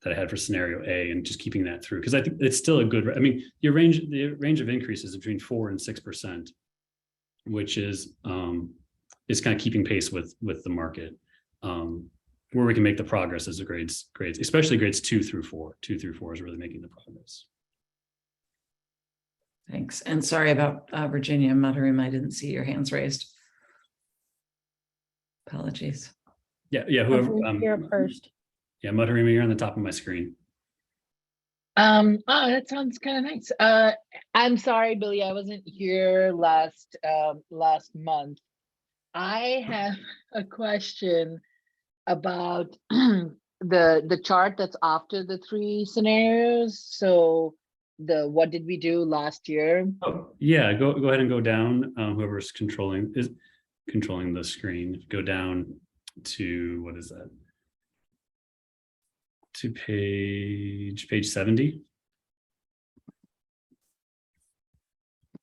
that I had for scenario A and just keeping that through, because I think it's still a good, the range of increases between 4 and 6%, which is kind of keeping pace with the market. Where we can make the progress is the grades, especially grades 2 through 4. 2 through 4 is really making the progress. Thanks. And sorry about Virginia Mudharim, I didn't see your hands raised. Apologies. Yeah, whoever. You're up first. Yeah, Mudharim, you're on the top of my screen. Oh, that sounds kind of nice. I'm sorry, Billy, I wasn't here last month. I have a question about the chart that's after the 3 scenarios. So what did we do last year? Oh, yeah, go ahead and go down. Whoever's controlling the screen, go down to, what is that? To page 70.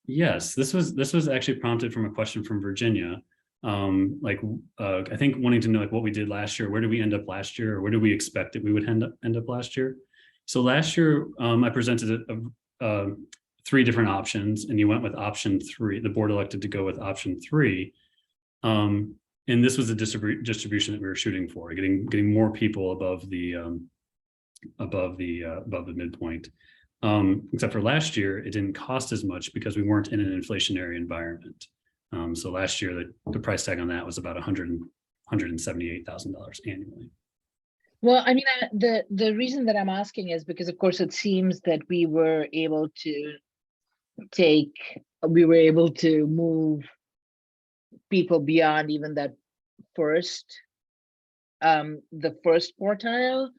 Yes, this was actually prompted from a question from Virginia. I think wanting to know what we did last year. Where did we end up last year, or where did we expect that we would end up last year? So last year, I presented 3 different options, and you went with option 3. The board elected to go with option 3, and this was the distribution that we were shooting for, getting more people above the midpoint. Except for last year, it didn't cost as much because we weren't in an inflationary environment. So last year, the price tag on that was about $178,000 annually. Well, I mean, the reason that I'm asking is because, of course, it seems that we were able to move people beyond even that the first quartile.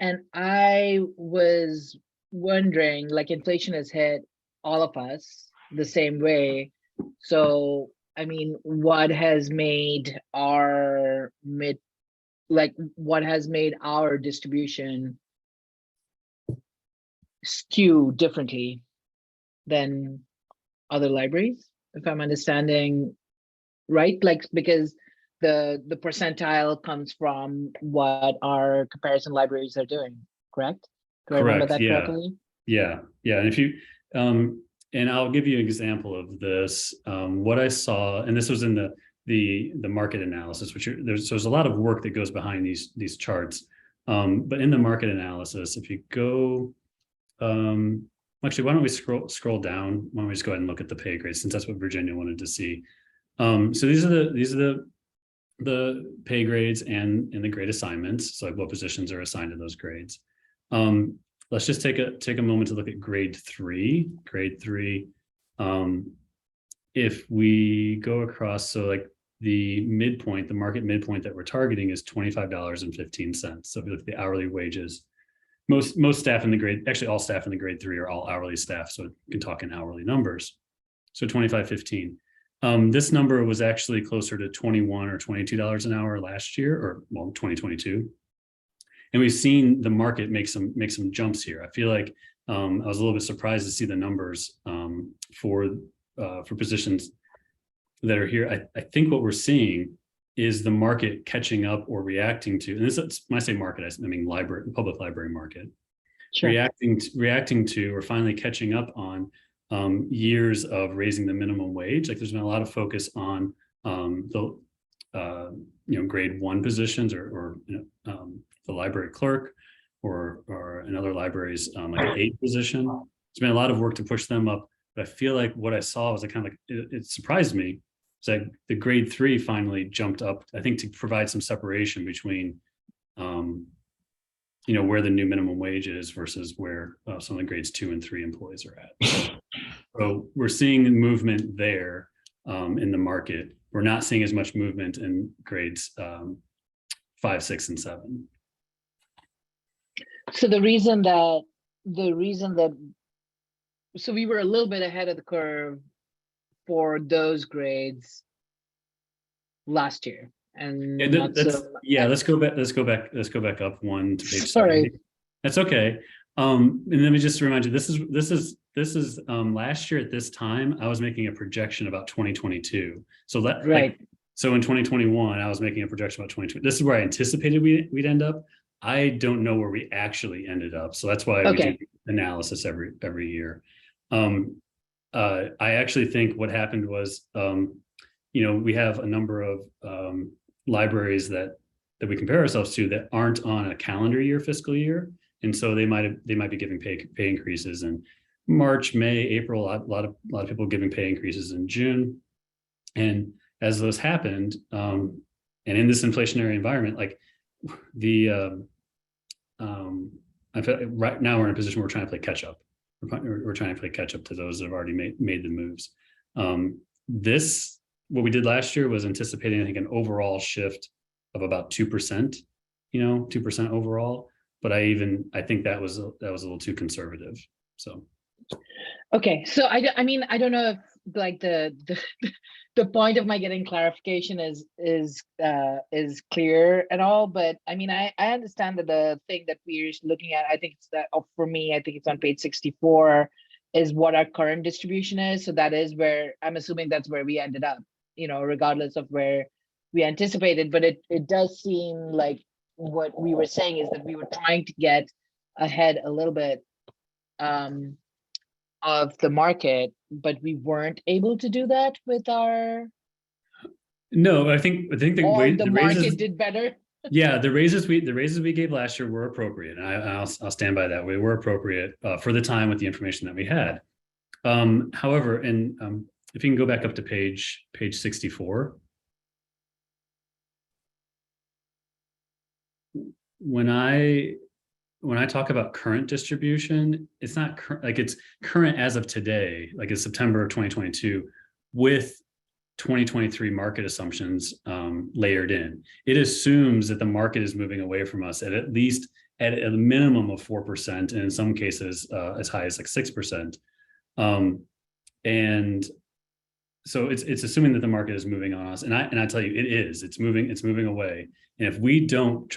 And I was wondering, inflation has hit all of us the same way. So, I mean, what has made our distribution skew differently than other libraries, if I'm understanding right? Because the percentile comes from what our comparison libraries are doing, correct? Do I remember Correct, that yeah. correctly? Yeah, and if you, and I'll give you an example of this. What I saw, and this was in the market analysis, which there's a lot of work that goes behind these charts. But in the market analysis, if you go, actually, why don't we scroll down? Why don't we just go ahead and look at the pay grades, since that's what Virginia wanted to see. So these are the pay grades and the grade assignments. So like what positions are assigned to those grades. Let's just take a moment to look at grade 3. Grade 3, if we go across, so like the midpoint, the market midpoint that we're targeting is $25.15. So if you look at the hourly wages, most staff in the grade, actually all staff in the grade 3 are all hourly staff, so you can talk in hourly numbers. So $25.15. This number was actually closer to $21 or $22 an hour last year, or well, 2022. And we've seen the market make some jumps here. I feel like I was a little bit surprised to see the numbers for positions that are here. I think what we're seeing is the market catching up or reacting to, and this, when I say market, I mean public library market, Sure. reacting to or finally catching up on years of raising the minimum wage. Like there's been a lot of focus on the grade 1 positions or the library clerk or in other libraries like an 8 position. There's been a lot of work to push them up, but I feel like what I saw was it surprised me. It's like the grade 3 finally jumped up, I think, to provide some separation between where the new minimum wage is versus where some of the grades 2 and 3 employees are at. So we're seeing movement there in the market. We're not seeing as much movement in grades 5, 6, and 7. So the reason that so we were a little bit ahead of the curve for those grades last year, and let's go back up one to page 7. Sorry, that's okay. And let me just remind you, this is last year at this time I was making a projection about 2022. So that right. So in 2021 I was making a projection about 2020. This is where I anticipated we'd end up. I don't know where we actually ended up, so that's why we do analysis every year. I actually think what happened was, we have a number of libraries that we compare ourselves to that aren't on a calendar year fiscal year, and so they might be giving pay increases in March, May, April. A lot of people giving pay increases in June, and as those happened, and in this inflationary environment, like I feel right now we're in a position where we're trying to play catch up. We're trying to play catch up to those that have already made the moves. What we did last year was anticipating, I think, an overall shift of about 2%, 2% overall. But I think that was a little too conservative. So. Okay, so I mean, I don't know if like the point of my getting clarification is clear at all, but I mean, I understand that the thing that we're looking at, I think it's that, for me, I think it's on page 64, is what our current distribution is. So that is where, I'm assuming that's where we ended up, regardless of where we anticipated. But it does seem like what we were saying is that we were trying to get ahead a little bit of the market, but we weren't able to do that with our. No, I think the market did better. Yeah, the raises we gave last year were appropriate, and I'll stand by that. We were appropriate for the time with the information that we had. However, and if you can go back up to page 64. When I talk about current distribution, it's not it's current as of today, like it's September of 2022, with 2023 market assumptions layered in. It assumes that the market is moving away from us at a minimum of 4%, and in some cases as high as like 6%. And so it's assuming that the market is moving on us, and I tell you, it's moving away. And if we don't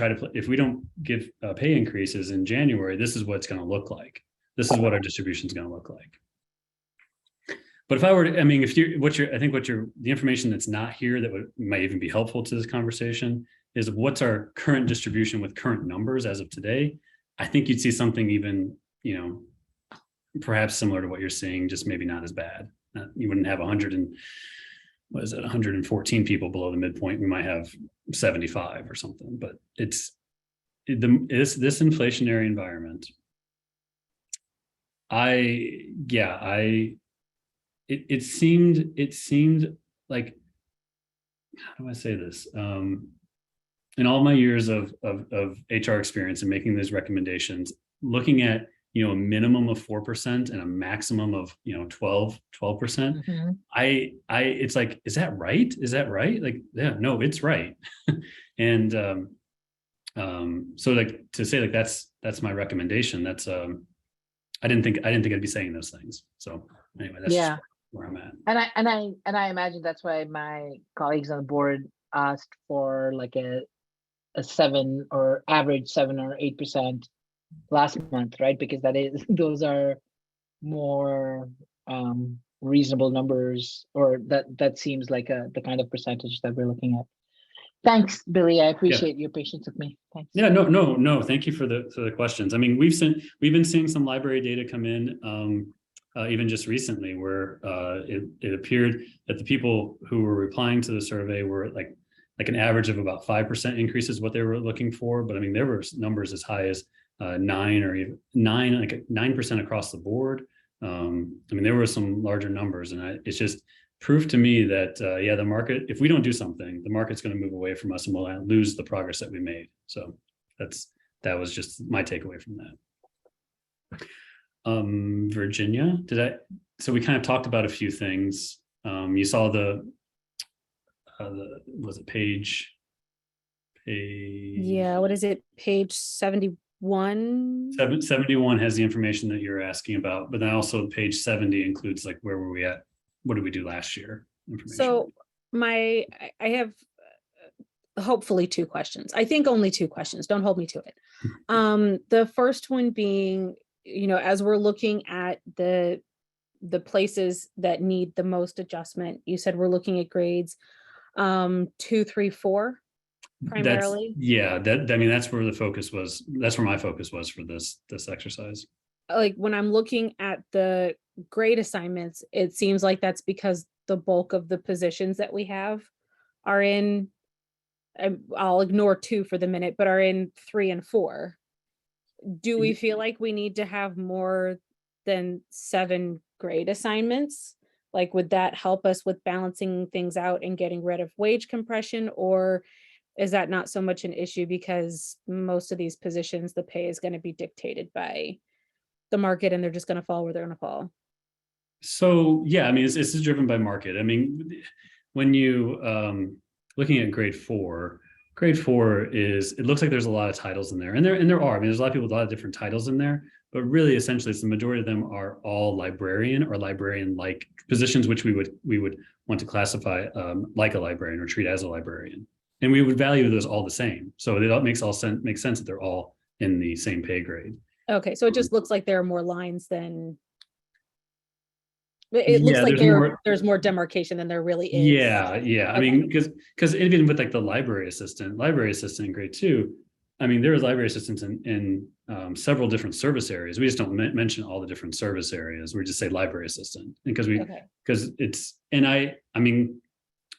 give pay increases in January, this is what it's going to look like. This is what our distribution is going to look like. But if I were to, I mean, if you, the information that's not here that might even be helpful to this conversation is what's our current distribution with current numbers as of today. I think you'd see something even, perhaps similar to what you're seeing, just maybe not as bad. You wouldn't have 114 people below the midpoint. We might have 75 or something, but it's this inflationary environment. It seemed like, how do I say this? In all my years of HR experience and making these recommendations, looking at, a minimum of 4% and a maximum of, 12%. Mhm. It's like, is that right? Is that right? Like, yeah, no, it's right. And so like to say like, that's my recommendation. That's, I didn't think I'd be saying those things. So anyway, that's Yeah. just where I'm at. And I imagine that's why my colleagues on the board asked for like a 7 or average 7 or 8% last month, right? Because those are more reasonable numbers, or that seems like the kind of percentage that we're looking at. Thanks, Billy. I appreciate your patience with me. Thanks. Yeah, no. Thank you for the questions. I mean, we've been seeing some library data come in, even just recently, where it appeared that the people who were replying to the survey were like an average of about 5% increases what they were looking for. But I mean, there were numbers as high as 9 or even 9% across the board. I mean, there were some larger numbers, and it's just proof to me that the market, if we don't do something, the market's going to move away from us and we'll lose the progress that we made. So that was just my takeaway from that. Virginia, so we kind of talked about a few things. You saw was it page? Yeah, what is it? Page 71? 71 has the information that you're asking about, but then also page 70 includes like, where were we at? What did we do last year? So I have hopefully 2 questions. I think only 2 questions. Don't hold me to it. The first one being, as we're looking at the places that need the most adjustment, you said we're looking at grades 2, 3, 4 primarily. That's where the focus was. That's where my focus was for this exercise. Like when I'm looking at the grade assignments, it seems like that's because the bulk of the positions that we have are in, I'll ignore 2 for the minute, but are in 3 and 4. Do we feel like we need to have more than 7 grade assignments? Like, would that help us with balancing things out and getting rid of wage compression? Or is that not so much an issue because most of these positions, the pay is going to be dictated by the market and they're just going to fall where they're going to fall? So, yeah, I mean, this is driven by market. I mean, when you looking at grade 4 is, it looks like there's a lot of titles in there, and there are. I mean, there's a lot of people with a lot of different titles in there, but really, essentially, it's the majority of them are all librarian or librarian-like positions, which we would want to classify like a librarian or treat as a librarian, and we would value those all the same. So it all makes sense that they're all in the same pay grade. Okay, so it just looks like there are more lines than. It looks like there's more demarcation than there really is. Yeah. Okay. I mean, because even with like the library assistant in grade 2, I mean, there are library assistants in several different service areas. We just don't mention all the different service areas. We just say library assistant because I mean,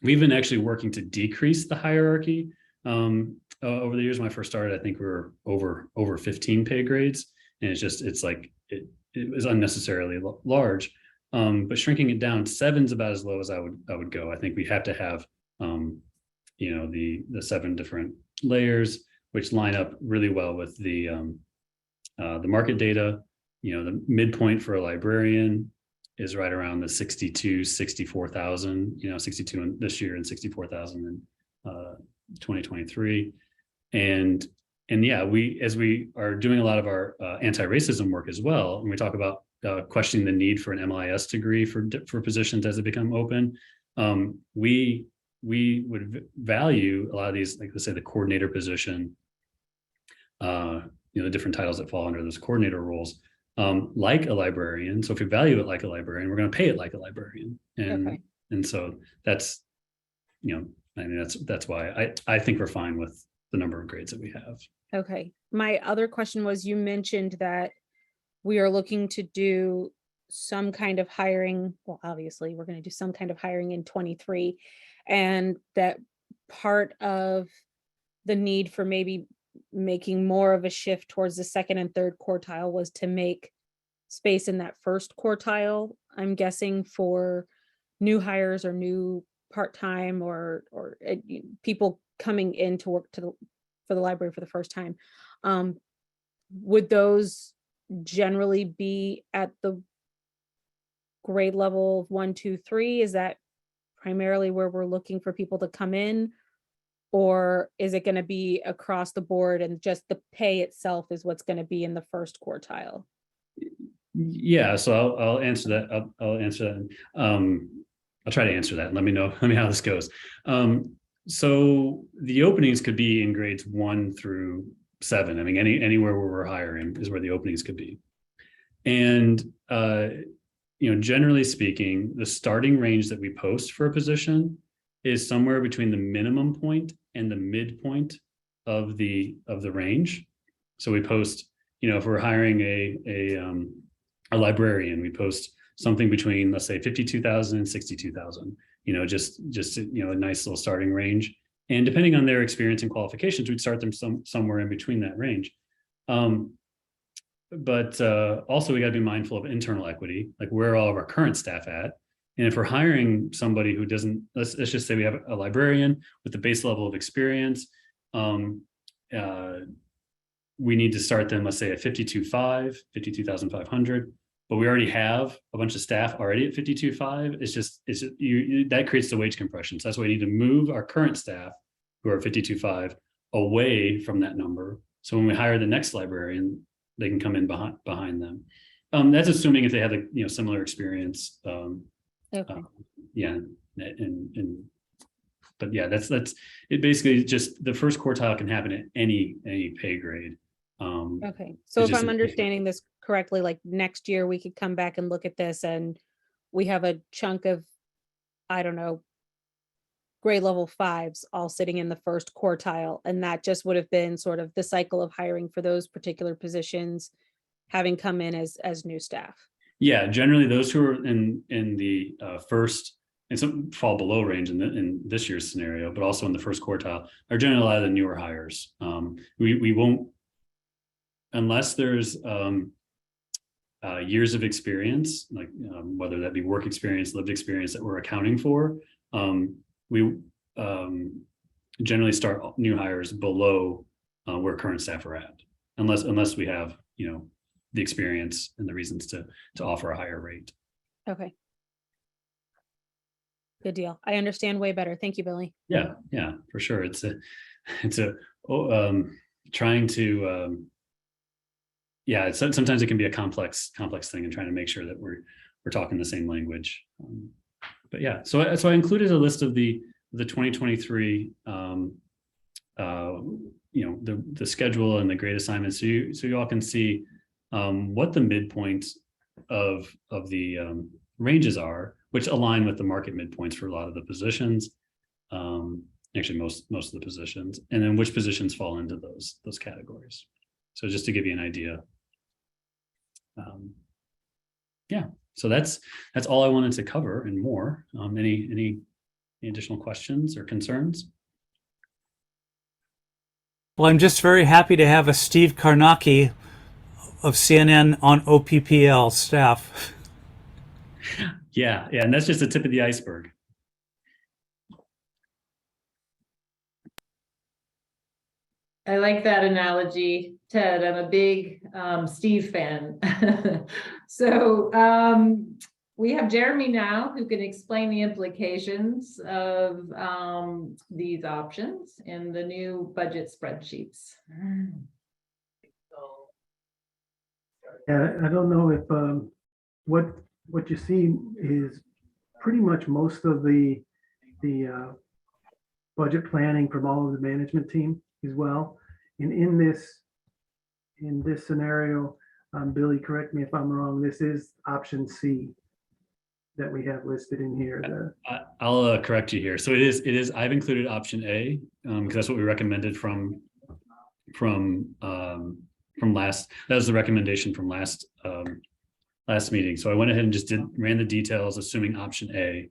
we've been actually working to decrease the hierarchy over the years. When I first started, I think we were over 15 pay grades, and it's like it was unnecessarily large. But shrinking it down, 7's about as low as I would go. I think we have to have, the 7 different layers, which line up really well with the market data. The midpoint for a librarian is right around the 64,000. 62 this year and 64,000 in 2023, and yeah, as we are doing a lot of our anti-racism work as well, and we talk about questioning the need for an MLIS degree for positions as they become open. We would value a lot of these, like let's say the coordinator position, the different titles that fall under those coordinator roles. like a librarian. So if we value it like a librarian, we're going to pay it like a librarian. And so that's, I mean, that's why I think we're fine with the number of grades that we have. Okay. My other question was, you mentioned that we are looking to do some kind of hiring. Well, obviously we're going to do some kind of hiring in 23, and that part of the need for maybe making more of a shift towards the second and third quartile was to make space in that first quartile, I'm guessing, for new hires or new part-time or people coming in to work for the library for the first time. Would those generally be at the grade level 1, 2, 3? Is that primarily where we're looking for people to come in? Or is it going to be across the board and just the pay itself is what's going to be in the first quartile? Yeah, so I'll answer that. I'll answer that. I'll try to answer that. Let me know how this goes. So the openings could be in grades 1 through 7. I mean, anywhere where we're hiring is where the openings could be. And generally speaking, the starting range that we post for a position is somewhere between the minimum point and the midpoint of the range. So we post, if we're hiring a librarian, we post something between, let's say, 52,000 and 62,000. Just a nice little starting range. And depending on their experience and qualifications, we'd start them somewhere in between that range. But also we got to be mindful of internal equity, like where are all of our current staff at? And if we're hiring somebody who doesn't, let's just say we have a librarian with the base level of experience, we need to start them, let's say, at 52,500, but we already have a bunch of staff already at 52,500. It's just that creates the wage compression. So that's why we need to move our current staff who are 52,500 away from that number. So when we hire the next librarian, they can come in behind them. That's assuming if they have a similar experience. Okay. But yeah, that's it. Basically, just the first quartile can happen at any pay grade. Okay, so if I'm understanding this correctly, like next year we could come back and look at this and we have a chunk of, I don't know, grade level 5s all sitting in the first quartile, and that just would have been sort of the cycle of hiring for those particular positions having come in as new staff. Yeah, generally those who are in the first, and some fall below range in this year's scenario, but also in the first quartile, are generally a lot of the newer hires. We won't, unless there's years of experience, like whether that be work experience, lived experience that we're accounting for, we generally start new hires below where current staff are at, unless we have the experience and the reasons to offer a higher rate. Okay. Good deal. I understand way better. Thank you, Billy. Yeah, for sure. It's trying to sometimes it can be a complex thing and trying to make sure that we're talking the same language. But yeah, so I included a list of the 2023 the schedule and the grade assignments, so you all can see what the midpoints of the ranges are, which align with the market midpoints for a lot of the positions. Actually, most of the positions, and then which positions fall into those categories. So just to give you an idea. So that's all I wanted to cover and more. Any additional questions or concerns? Well, I'm just very happy to have a Steve Karnacki of CNN on OPPL staff. Yeah, and that's just the tip of the iceberg. I like that analogy, Ted. I'm a big Steve fan. So we have Jeremy now who can explain the implications of these options in the new budget spreadsheets. Yeah, I don't know if what you see is pretty much most of the budget planning from all of the management team as well. And in this scenario, Billy, correct me if I'm wrong, this is option C that we have listed in here. I'll correct you here. So it is, I've included option A, because that's what we recommended from last, that was the recommendation from last meeting. So I went ahead and just ran the details, assuming option A.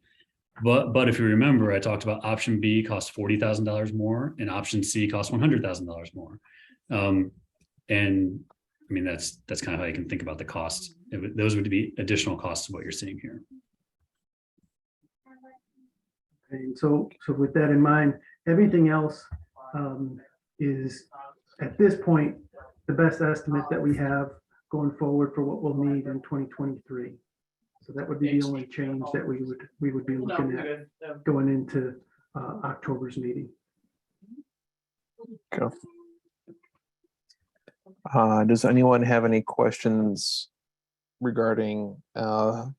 But if you remember, I talked about option B costs $40,000 more and option C costs $100,000 more. And I mean, that's kind of how you can think about the costs. Those would be additional costs of what you're seeing here. And so with that in mind, everything else is at this point the best estimate that we have going forward for what we'll need in 2023. So that would be the only change that we would be looking at going into October's meeting. Okay. Does anyone have any questions regarding the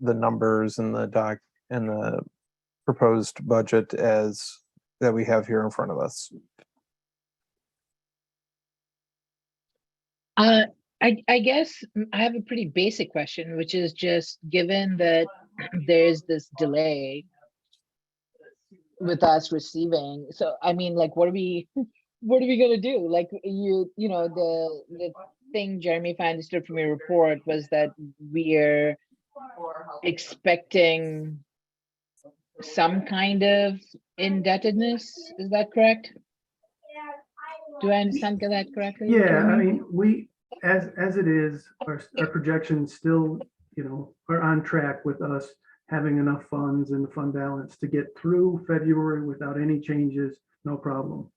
numbers and the proposed budget that we have here in front of us? I guess I have a pretty basic question, which is just given that there's this delay with us receiving. So I mean, like, what are we gonna do? Like, you know, the thing, Jeremy, if I understood from your report, was that we're expecting some kind of indebtedness. Is that correct? Do I understand that correctly? Yeah, Jeremy? I mean, we, as it is, our projections still, you know, are on track with us having enough funds in the fund balance to get through February without any changes, no problem.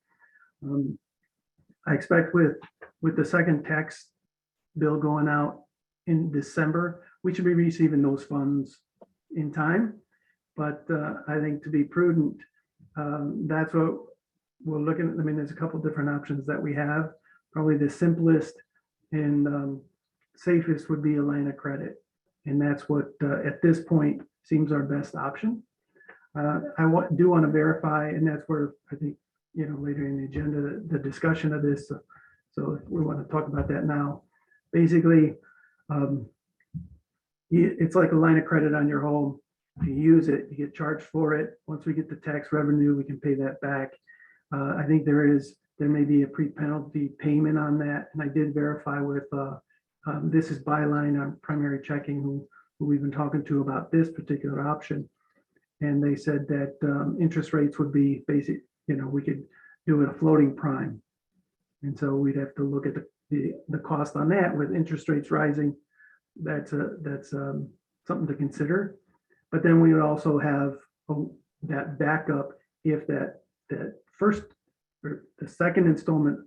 I expect with the second tax bill going out in December, we should be receiving those funds in time. But I think to be prudent, that's what we're looking at. I mean, there's a couple different options that we have. Probably the simplest and safest would be a line of credit. And that's what, at this point, seems our best option. I do want to verify, and that's where I think, you know, later in the agenda, the discussion of this. So if we want to talk about that now. Basically, it's like a line of credit on your home. If you use it, you get charged for it. Once we get the tax revenue, we can pay that back. I think there may be a pre-penalty payment on that. And I did verify with, this is Byline on Primary Checking, who we've been talking to about this particular option. And they said that interest rates would be basic, you know, we could do it a floating prime. And so we'd have to look at the cost on that with interest rates rising. That's something to consider. But then we would also have that backup if that first or the second installment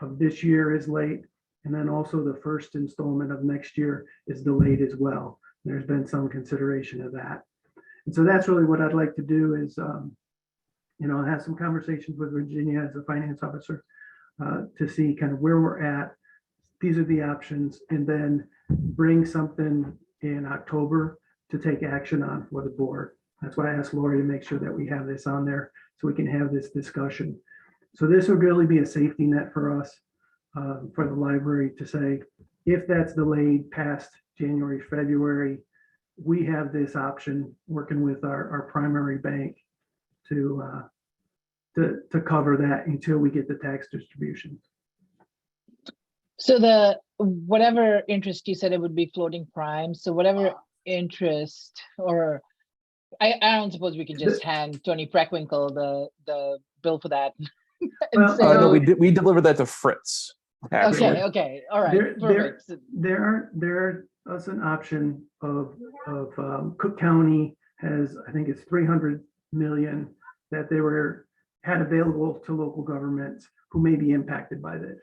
of this year is late, and then also the first installment of next year is delayed as well. There's been some consideration of that. And so that's really what I'd like to do is, you know, have some conversations with Virginia as a finance officer to see kind of where we're at. These are the options, and then bring something in October to take action on for the board. That's why I asked Lori to make sure that we have this on there so we can have this discussion. So this would really be a safety net for us, for the library, to say, if that's delayed past January, February, we have this option working with our primary bank to cover that until we get the tax distributions. So the whatever interest you said, it would be floating prime. So whatever interest, or I don't suppose we can just hand Tony Preckwinkle the bill for that. Well, No, we delivered that to Fritz. Actually. Okay, all right. There is an option of Cook County has, I think it's 300 million that they had available to local governments who may be impacted by this.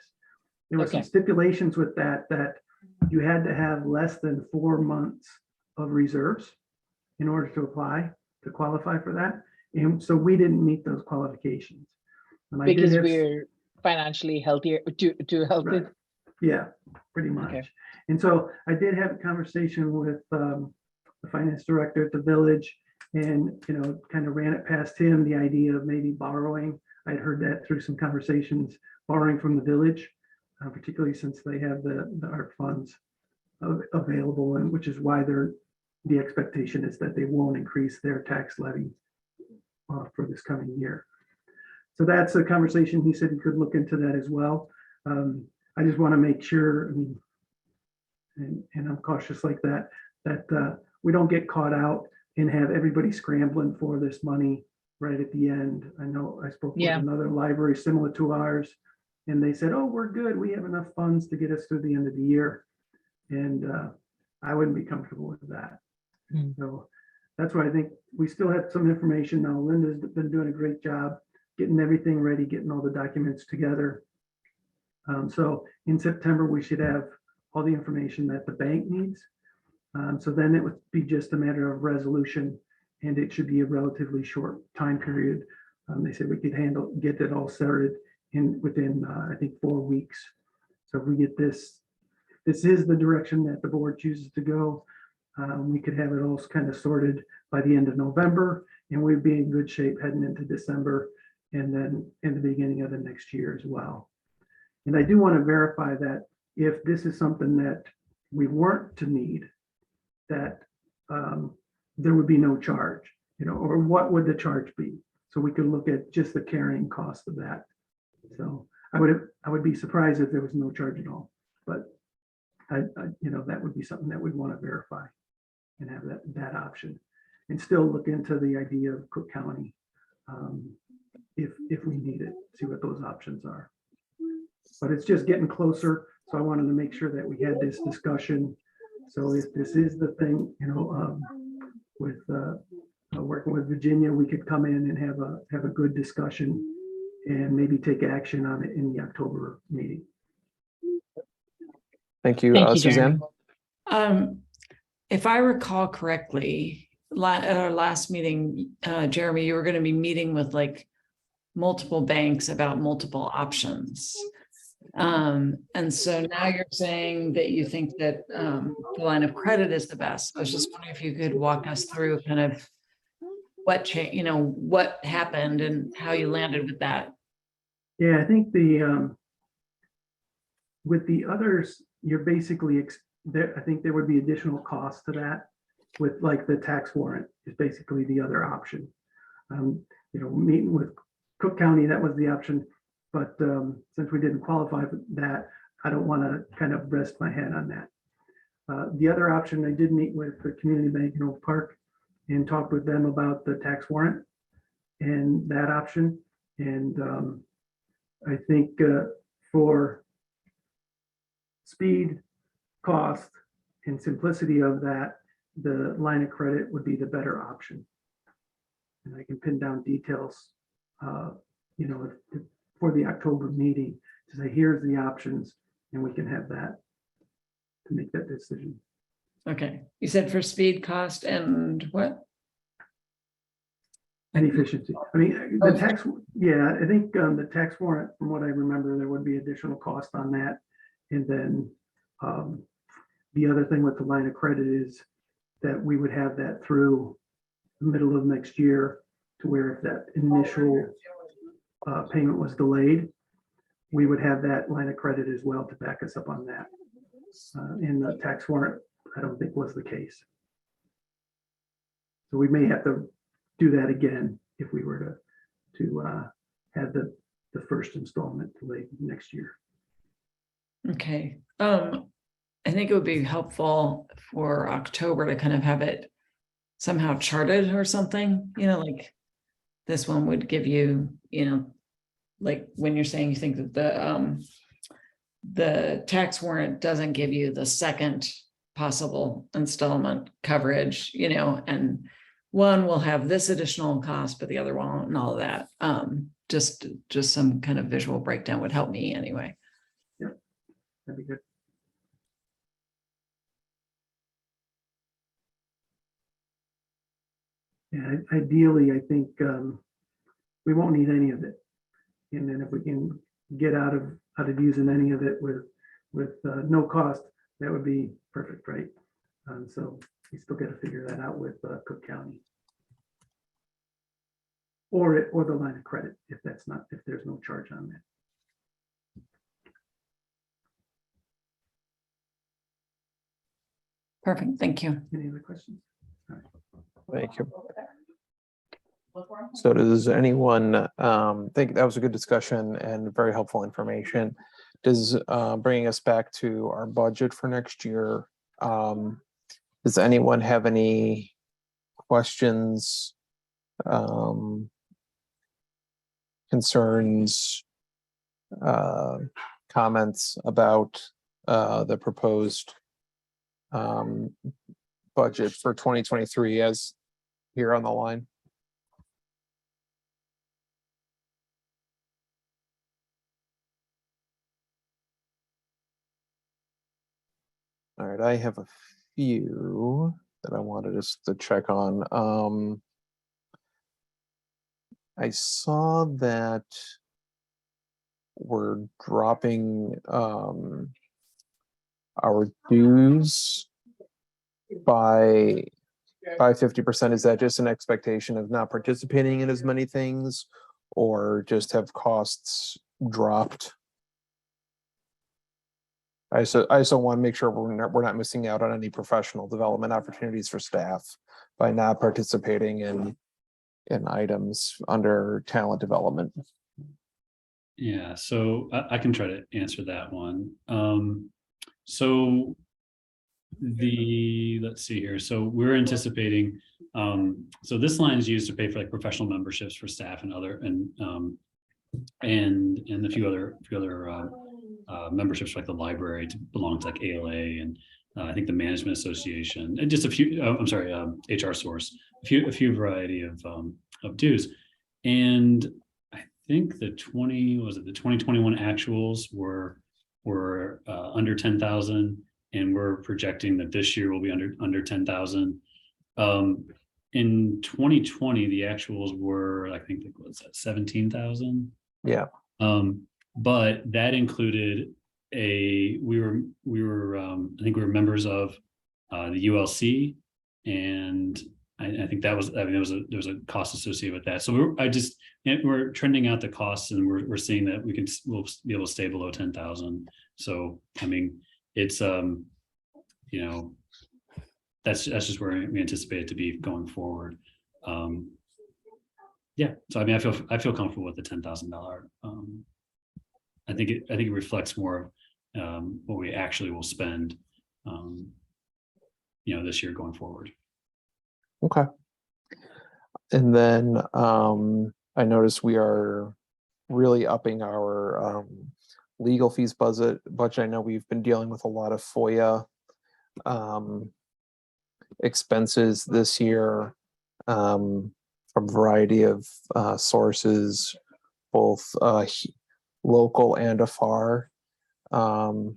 There were some stipulations with that you had to have less than 4 months of reserves in order to apply to qualify for that. And so we didn't meet those qualifications. Because we're financially healthier, too healthy. Right. Yeah, pretty much. Okay. And so I did have a conversation with the finance director at the village, and, you know, kind of ran it past him, the idea of maybe borrowing. I'd heard that through some conversations, borrowing from the village particularly since they have the art funds available, and which is why the expectation is that they won't increase their tax levy for this coming year. So that's a conversation. He said he could look into that as well. I just want to make sure, I mean, and I'm cautious like that we don't get caught out and have everybody scrambling for this money right at the end. I know I spoke with another library similar to ours, and they said, oh, we're good. We have enough funds to get us through the end of the year. And I wouldn't be comfortable with that. So that's why I think we still have some information now. Linda's been doing a great job getting everything ready, getting all the documents together. So in September, we should have all the information that the bank needs. So then it would be just a matter of resolution, and it should be a relatively short time period. They said we could get it all started within I think 4 weeks. So if we get this is the direction that the board chooses to go, we could have it all kind of sorted by the end of November, and we'd be in good shape heading into December, and then in the beginning of the next year as well. And I do want to verify that if this is something that we weren't to need, that there would be no charge, or what would the charge be? So we could look at just the carrying cost of that. So I would be surprised if there was no charge at all, but that would be something that we'd want to verify and have that option, and still look into the idea of Cook County if we need it, see what those options are. But it's just getting closer, so I wanted to make sure that we had this discussion. So if this is the thing, with working with Virginia, we could come in and have a good discussion and maybe take action on it in the October meeting. Thank you, Thank you, Suzanne. If I recall correctly, at our last meeting, Jeremy, you were going to be meeting with like multiple banks about multiple options. And so now you're saying that you think that the line of credit is the best. I was just wondering if you could walk us through kind of what what happened and how you landed with that. Yeah, I think with the others, you're basically I think there would be additional costs to that. With like the tax warrant is basically the other option. Meeting with Cook County, that was the option. But since we didn't qualify for that, I don't want to kind of rest my head on that. The other option, I did meet with the community bank in Oak Park and talked with them about the tax warrant and that option. And I think for speed, cost, and simplicity of that, the line of credit would be the better option. And I can pin down details, for the October meeting to say, here's the options, and we can have that to make that decision. Okay. You said for speed, cost, and what? And efficiency. I mean, the tax, yeah, I think the tax warrant, from what I remember, there would be additional cost on that. And then the other thing with the line of credit is that we would have that through the middle of next year, to where if that initial payment was delayed, we would have that line of credit as well to back us up on that. In the tax warrant, I don't think was the case. So we may have to do that again if we were to have the first installment delayed next year. Okay. I think it would be helpful for October to kind of have it somehow charted or something, like this one would give you, like when you're saying you think that the tax warrant doesn't give you the second possible installment coverage, and one will have this additional cost, but the other won't, and all of that. Just some kind of visual breakdown would help me anyway. Yeah, that'd be good. Yeah, ideally, I think we won't need any of it, and then if we can get out of using any of it with no cost, that would be perfect, right? So we still got to figure that out with Cook County, or the line of credit if there's no charge on that. Perfect, thank you. Any other questions? Thank you. So does anyone think that was a good discussion and very helpful information? Does bringing us back to our budget for next year, does anyone have any questions, concerns, comments about the proposed budget for 2023 as here on the line? All right, I have a few that I wanted us to check on. I saw that we're dropping our dues by 50%. Is that just an expectation of not participating in as many things, or just have costs dropped? I also want to make sure we're not missing out on any professional development opportunities for staff by not participating in items under talent development. Yeah, so I can try to answer that one. So let's see here. So we're anticipating, so this line is used to pay for like professional memberships for staff and other, and a few other memberships like the library to belong to like ALA and I think the Management Association, and just a few, I'm sorry, HR Source, a few variety of dues. And I think the 2021 actuals were under 10,000, and we're projecting that this year will be under 10,000. In 2020, the actuals were, I think, what's that, 17,000? Yeah. But that included we were I think we were members of the ULC, and I think that was, I mean, there was a cost associated with that. So we're trending out the costs, and we're seeing that we'll be able to stay below 10,000. So I mean, it's you know, that's just where we anticipate it to be going forward. Yeah, so I mean, I feel comfortable with the $10,000. I think it reflects more what we actually will spend, this year going forward. Okay. And then I noticed we are really upping our legal fees budget. I know we've been dealing with a lot of FOIA expenses this year from a variety of sources, both local and afar. Do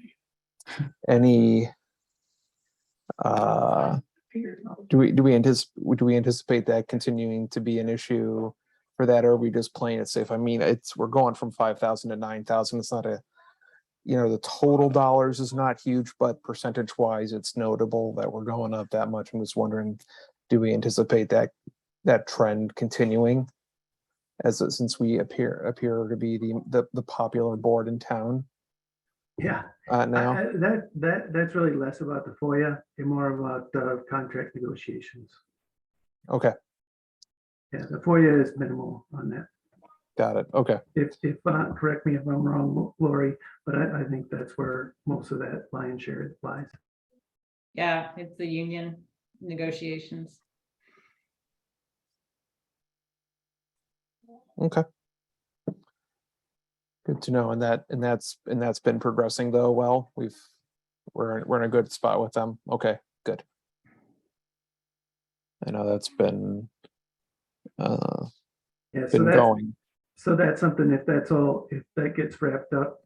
we anticipate that continuing to be an issue for that, or are we just playing it safe? I mean, we're going from 5,000 to 9,000. It's not the total dollars is not huge, but percentage wise, it's notable that we're going up that much. I'm just wondering, do we anticipate that trend continuing since we appear to be the popular board in town? Yeah. Now that's really less about the FOIA and more about the contract negotiations. Okay. Yeah, the FOIA is minimal on that. Got it. Okay. If correct me if I'm wrong, Lori, but I think that's where most of that lion's share lies. Yeah, it's the union negotiations. Okay. Good to know. And that's been progressing though well. We're in a good spot with them. Okay, good. I know that's been going. So that's something, if that gets wrapped up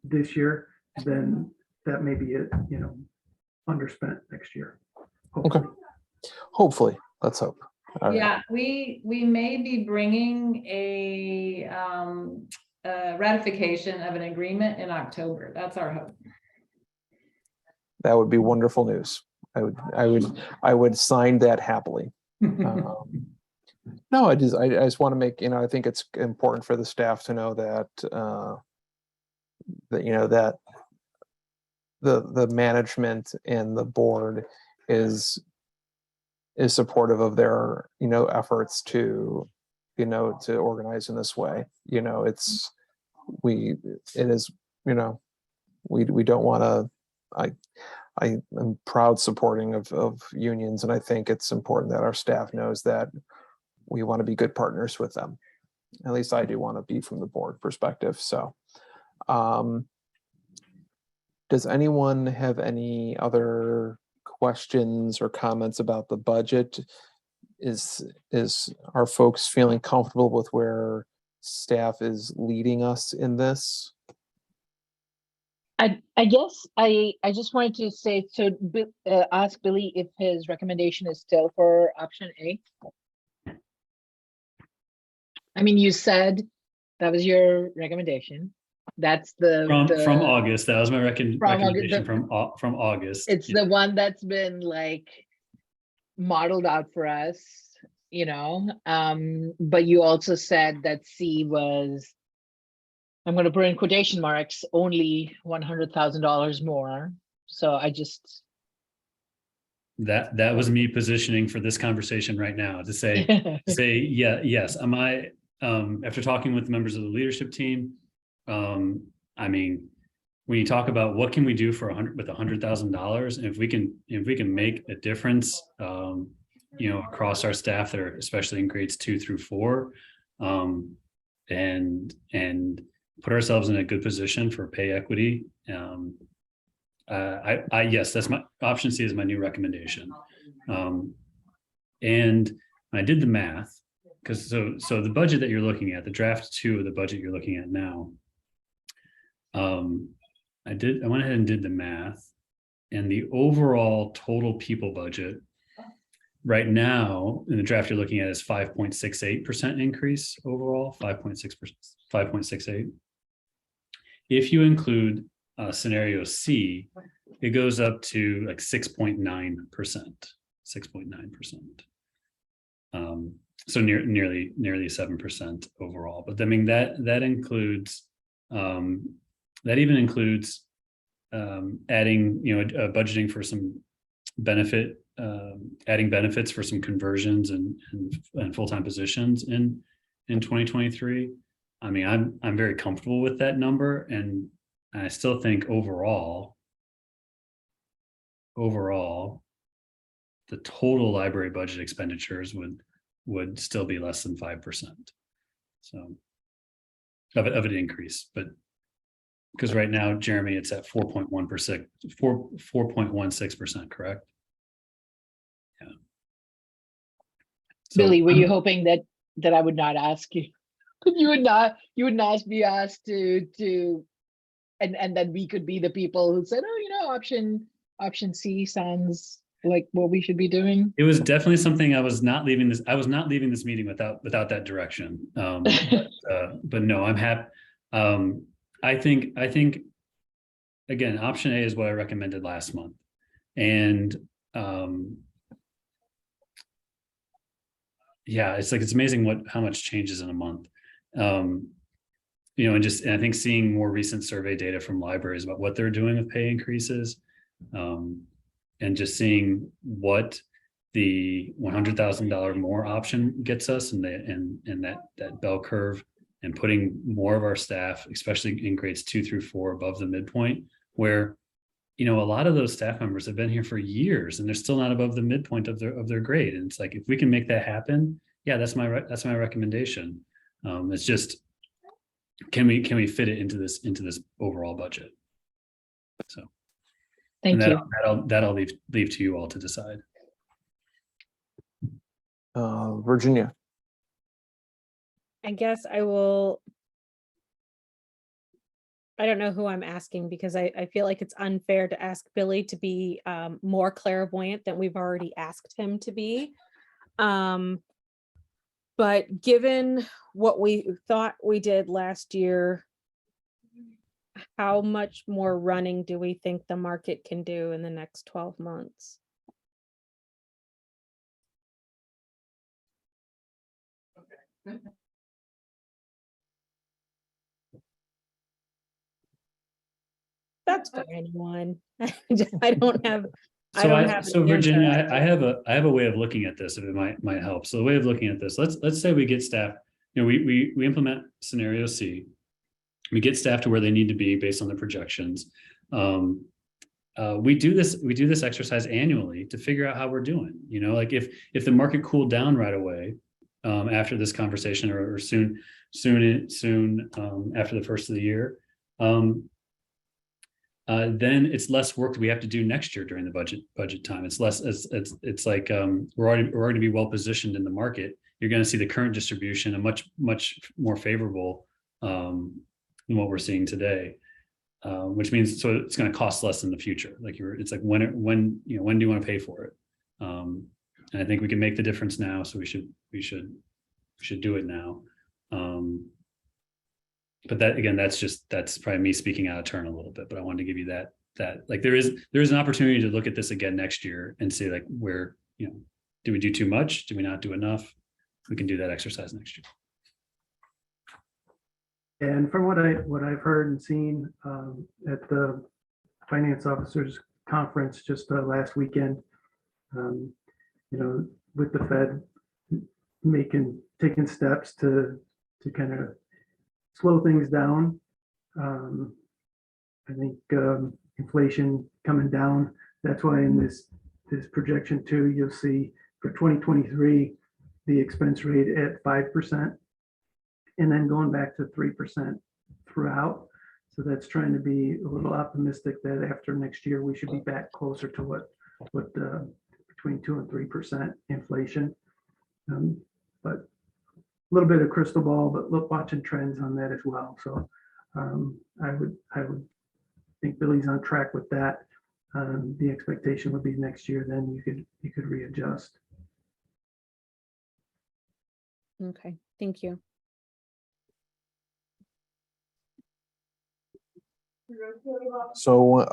this year, then that may be it, underspent next year. Hopefully. Okay. Hopefully, let's hope. All Yeah, right. we may be bringing a ratification of an agreement in October. That's our hope. That would be wonderful news. I would sign that happily. No, I just want to make, I think it's important for the staff to know that the management and the board is supportive of their, efforts to, to organize in this way. It is, we don't want to, I am proud supporting of unions, and I think it's important that our staff knows that we want to be good partners with them. At least I do want to be from the board perspective. So, does anyone have any other questions or comments about the budget? Are folks feeling comfortable with where staff is leading us in this? I guess I just wanted to say, so ask Billy if his recommendation is still for option A. I mean, you said that was your recommendation. That's from August. That was my recommendation August, from August. It's the one that's been like modeled out for us, but you also said that C was, I'm going to put in quotation marks, only $100,000 more. So I just. That was me positioning for this conversation right now to say, yes. Am I, after talking with members of the leadership team, I mean, when you talk about what can we do for $100,000, and if we can make a difference, across our staff that are especially in grades 2 through 4, and put ourselves in a good position for pay equity. Yes, that's my option C is my new recommendation. And I did the math because so the budget that you're looking at, the draft 2 of the budget you're looking at now. I went ahead and did the math, and the overall total people budget right now in the draft you're looking at is 5.68% increase overall, 5.68. If you include scenario C, it goes up to like 6.9%, 6.9%. So nearly 7% overall. But I mean that includes that even includes adding, budgeting for some benefit, adding benefits for some conversions and full-time positions in 2023. I mean, I'm very comfortable with that number, and I still think overall, the total library budget expenditures would still be less than 5%. So of an increase, but because right now, Jeremy, it's at 4.1%, 4.16%, correct? Yeah. So, Billy, were you hoping that I would not ask you? You would not be asked to and then we could be the people who said, oh, option C sounds like what we should be doing. It was definitely something I was not leaving this meeting without that direction. But no, I'm happy. I think again, option A is what I recommended last month. And yeah, it's amazing how much changes in a month. And I think seeing more recent survey data from libraries about what they're doing with pay increases, and just seeing what the $100,000 more option gets us, and that bell curve, and putting more of our staff, especially in grades 2 through 4, above the midpoint, where a lot of those staff members have been here for years and they're still not above the midpoint of their grade. And it's like, if we can make that happen, yeah, that's my recommendation. It's just, can we fit it into this overall budget? So thank you. That'll leave to you all to decide. Virginia. I guess I don't know who I'm asking, because I feel like it's unfair to ask Billy to be more clairvoyant than we've already asked him to be. But given what we thought we did last year, how much more running do we think the market can do in the next 12 months? That's for anyone. I don't have. I So don't have. so an answer. Virginia, I have a way of looking at this, if it might help. So the way of looking at this, let's say we get staff, you know, we implement scenario C. We get staff to where they need to be based on the projections. We do this exercise annually to figure out how we're doing. You know, like if the market cooled down right away after this conversation, or soon after the first of the year, then it's less work that we have to do next year during the budget time. It's less. It's like we're already be well positioned in the market. You're going to see the current distribution a much more favorable than what we're seeing today, which means so it's going to cost less in the future. Like it's like when do you want to pay for it? And I think we can make the difference now. So we should do it now. But that again, that's probably me speaking out of turn a little bit. But I wanted to give you that like there is an opportunity to look at this again next year and see like where, you know, do we do too much? Do we not do enough? We can do that exercise next year. And from what I've heard and seen at the finance officers conference just last weekend, you know, with the Fed taking steps to kind of slow things down. I think inflation coming down. That's why in this projection too, you'll see for 2023 the expense rate at 5%. And then going back to 3% throughout. So that's trying to be a little optimistic that after next year, we should be back closer to what between 2 and 3% inflation. But a little bit of crystal ball, but watching trends on that as well. So I would think Billy's on track with that. The expectation would be next year, then you could readjust. Okay, thank you. So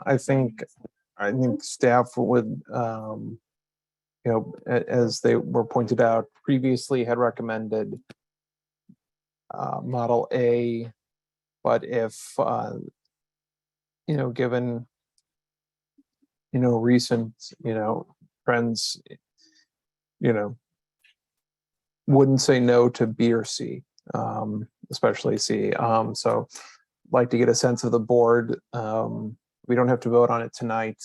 I think staff would, you know, as they were pointed out previously, had recommended Model A, but if you know, given you know recent trends, you know, wouldn't say no to B or C, especially C. So like to get a sense of the board. We don't have to vote on it tonight,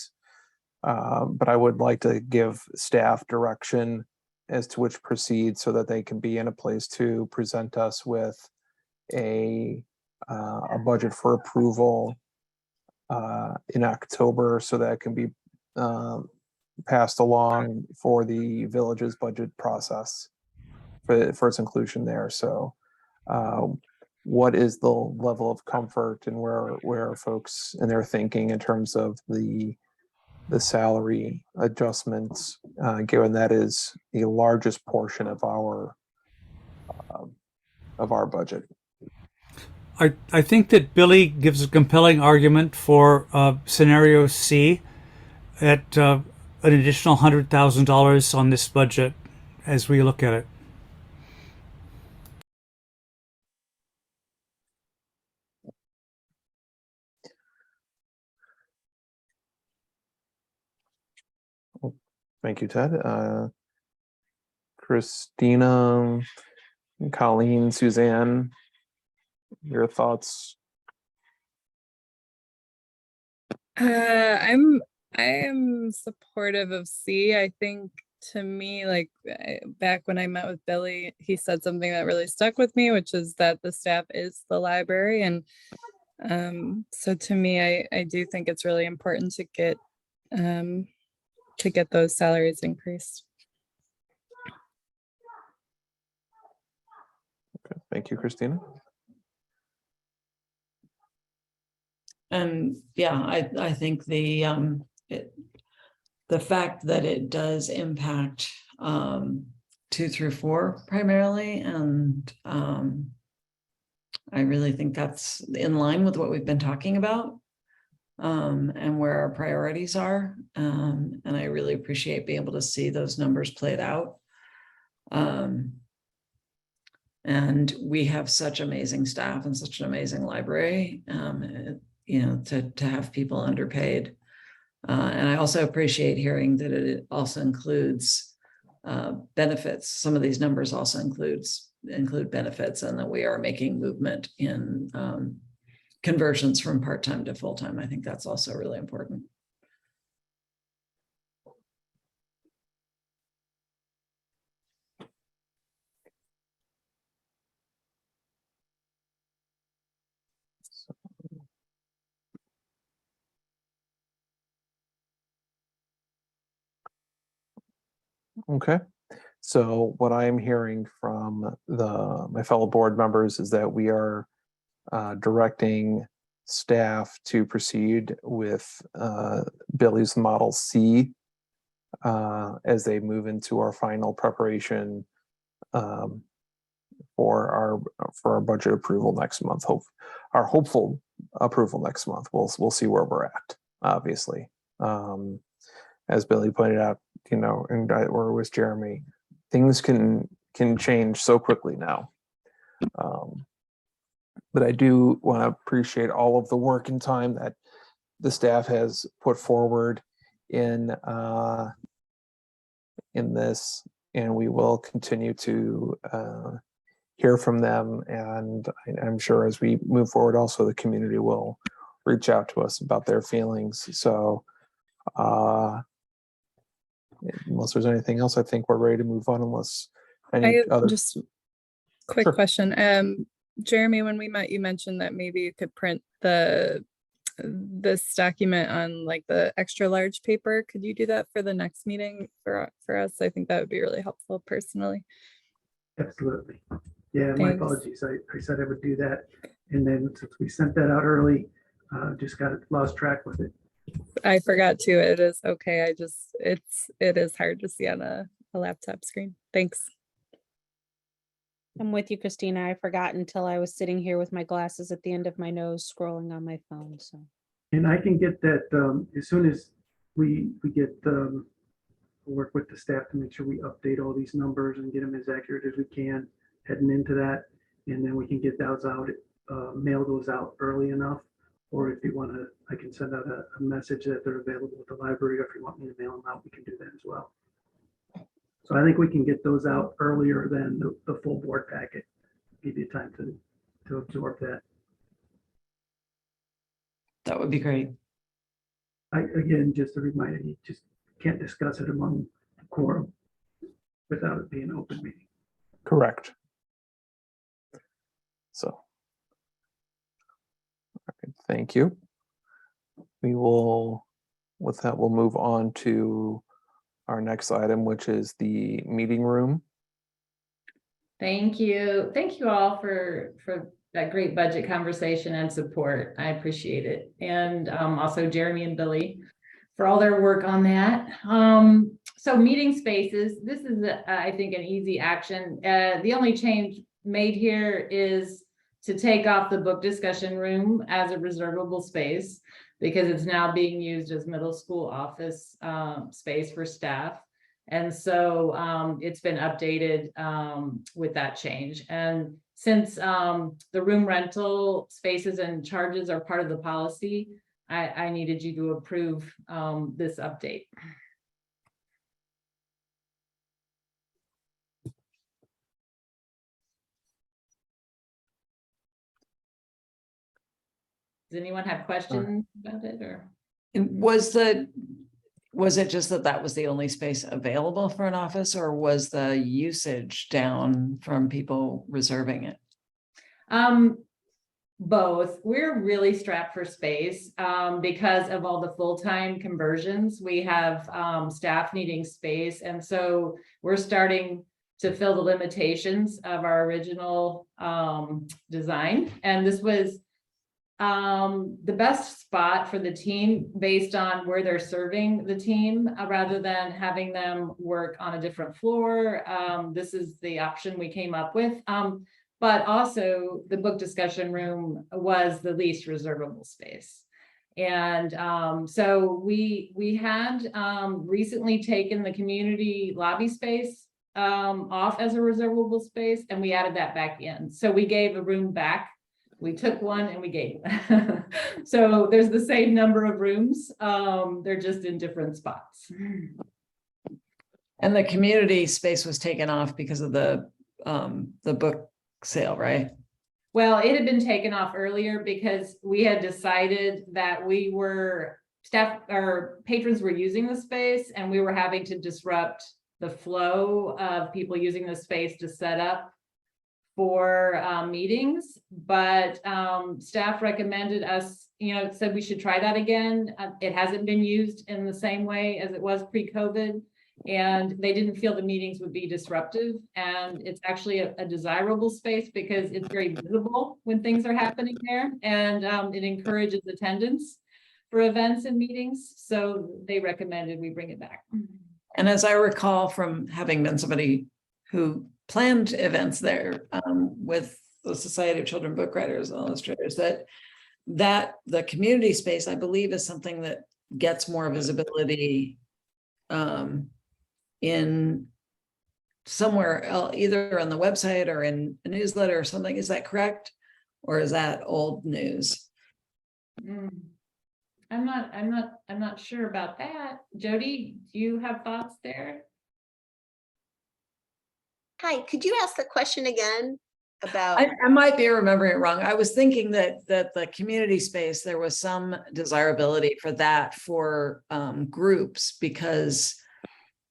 but I would like to give staff direction as to which proceed so that they can be in a place to present us with a budget for approval in October, so that can be passed along for the village's budget process for its inclusion there. So what is the level of comfort and where are folks in their thinking in terms of the salary adjustments, given that is the largest portion of our budget? I think that Billy gives a compelling argument for scenario C at an additional $100,000 on this budget as we look at it. Thank you, Ted. Christina, Colleen, Suzanne, your thoughts? I am supportive of C. I think to me, like back when I met with Billy, he said something that really stuck with me, which is that the staff is the library. And so to me, I do think it's really important to get those salaries increased. Okay, thank you, Christina. And yeah, I think the fact that it does impact 2 through 4 primarily, and I really think that's in line with what we've been talking about and where our priorities are. And I really appreciate being able to see those numbers played out. And we have such amazing staff and such an amazing library. to have people underpaid. And I also appreciate hearing that it also includes benefits. Some of these numbers also include benefits, and that we are making movement in conversions from part-time to full-time. I think that's also really important. Okay, so what I'm hearing from my fellow board members is that we are directing staff to proceed with Billy's Model C as they move into our final preparation for our budget approval next month. Our hopeful approval next month. We'll see where we're at, obviously. As Billy pointed out, or was Jeremy, things can change so quickly now. But I do want to appreciate all of the work and time that the staff has put forward in this, and we will continue to hear from them. And I'm sure as we move forward, also the community will reach out to us about their feelings. So unless there's anything else, I think we're ready to move on, unless any other. Just quick question. Jeremy, when we met, you mentioned that maybe you could print this document on like the extra large paper. Could you do that for the next meeting for us? I think that would be really helpful personally. Absolutely. Yeah, my Thanks. apologies. I said I would do that. And then since we sent that out early, just lost track with it. I forgot to. It is okay. It is hard to see on a laptop screen. Thanks. I'm with you, Christina. I forgot until I was sitting here with my glasses at the end of my nose scrolling on my phone. So. And I can get that as soon as we get work with the staff to make sure we update all these numbers and get them as accurate as we can heading into that. And then we can get those out, mail those out early enough. Or if you want to, I can send out a message that they're available at the library. If you want me to mail them out, we can do that as well. So I think we can get those out earlier than the full board packet. Give you time to absorb that. That would be great. Again, just a reminder, you just can't discuss it among the quorum without it being an open meeting. Correct. So, all right, thank you. We will, with that, we'll move on to our next item, which is the meeting room. Thank you. Thank you all for that great budget conversation and support. I appreciate it. And also Jeremy and Billy for all their work on that. So meeting spaces, this is, I think, an easy action. The only change made here is to take off the book discussion room as a reservable space, because it's now being used as middle school office space for staff. And so it's been updated with that change. And since the room rental spaces and charges are part of the policy, I needed you to approve this update. Does anyone have questions about it, or? Was it just that was the only space available for an office, or was the usage down from people reserving it? Both. We're really strapped for space because of all the full-time conversions. We have staff needing space, and so we're starting to fill the limitations of our original design. And this was the best spot for the team based on where they're serving the team, rather than having them work on a different floor. This is the option we came up with. But also the book discussion room was the least reservable space. And so we had recently taken the community lobby space off as a reservable space, and we added that back in. So we gave a room back We took one and we gave. So there's the same number of rooms. They're just in different spots. And the community space was taken off because of the book sale, right? Well, it had been taken off earlier because we had decided that staff or patrons were using the space and we were having to disrupt the flow of people using the space to set up for meetings. But staff recommended us, said we should try that again. It hasn't been used in the same way as it was pre-COVID. And they didn't feel the meetings would be disruptive. And it's actually a desirable space because it's very visible when things are happening there. And it encourages attendance for events and meetings. So they recommended we bring it back. And as I recall from having been somebody who planned events there with the Society of Children Book Writers and Illustrators, that the community space, I believe, is something that gets more visibility in somewhere else, either on the website or in a newsletter or something. Is that correct? Or is that old news? I'm not sure about that. Jody, do you have thoughts there? Hi, could you ask the question again about? I might be remembering it wrong. I was thinking that the community space, there was some desirability for that for groups, because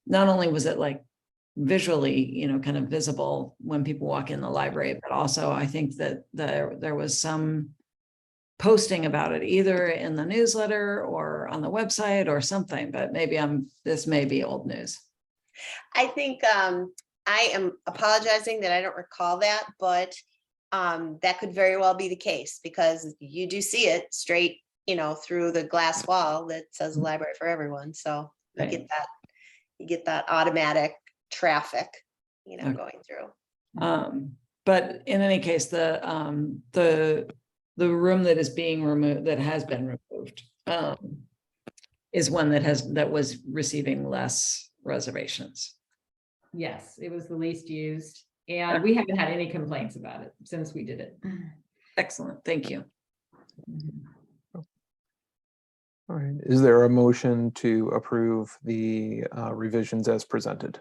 not only was it like visually, kind of visible when people walk in the library, but also I think that there was some posting about it either in the newsletter or on the website or something, but maybe this may be old news. I think I am apologizing that I don't recall that, but that could very well be the case, because you do see it straight, through the glass wall that says library for everyone. So you get that automatic traffic, going through. But in any case, the room that is being removed, that has been removed, is one that was receiving less reservations. Yes, it was the least used, and we haven't had any complaints about it since we did it. Excellent, thank you. All right, is there a motion to approve the revisions as presented?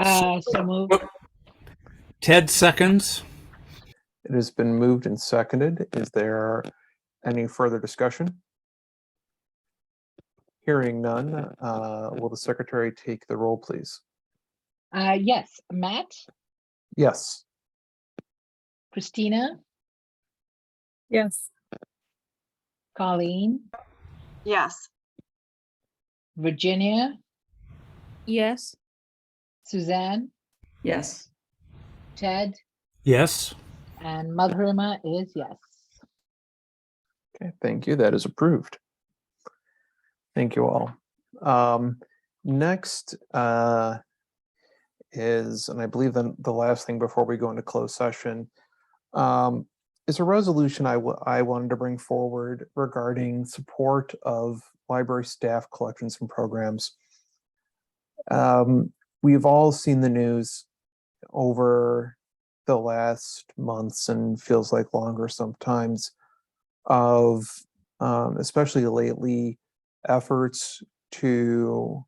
So moved. Ted seconds. It has been moved and seconded. Is there any further discussion? Hearing none, will the secretary take the roll, please? Yes, Matt, Yes. Christina, Yes. Colleen, Yes. Virginia, Yes. Suzanne, Yes. Ted, Yes. and Madhurima is yes. Okay, thank you. That is approved. Thank you all. Next is, and I believe the last thing before we go into closed session, is a resolution I wanted to bring forward regarding support of library staff collections and programs. We've all seen the news over the last months, and feels like longer sometimes, of especially lately, efforts to,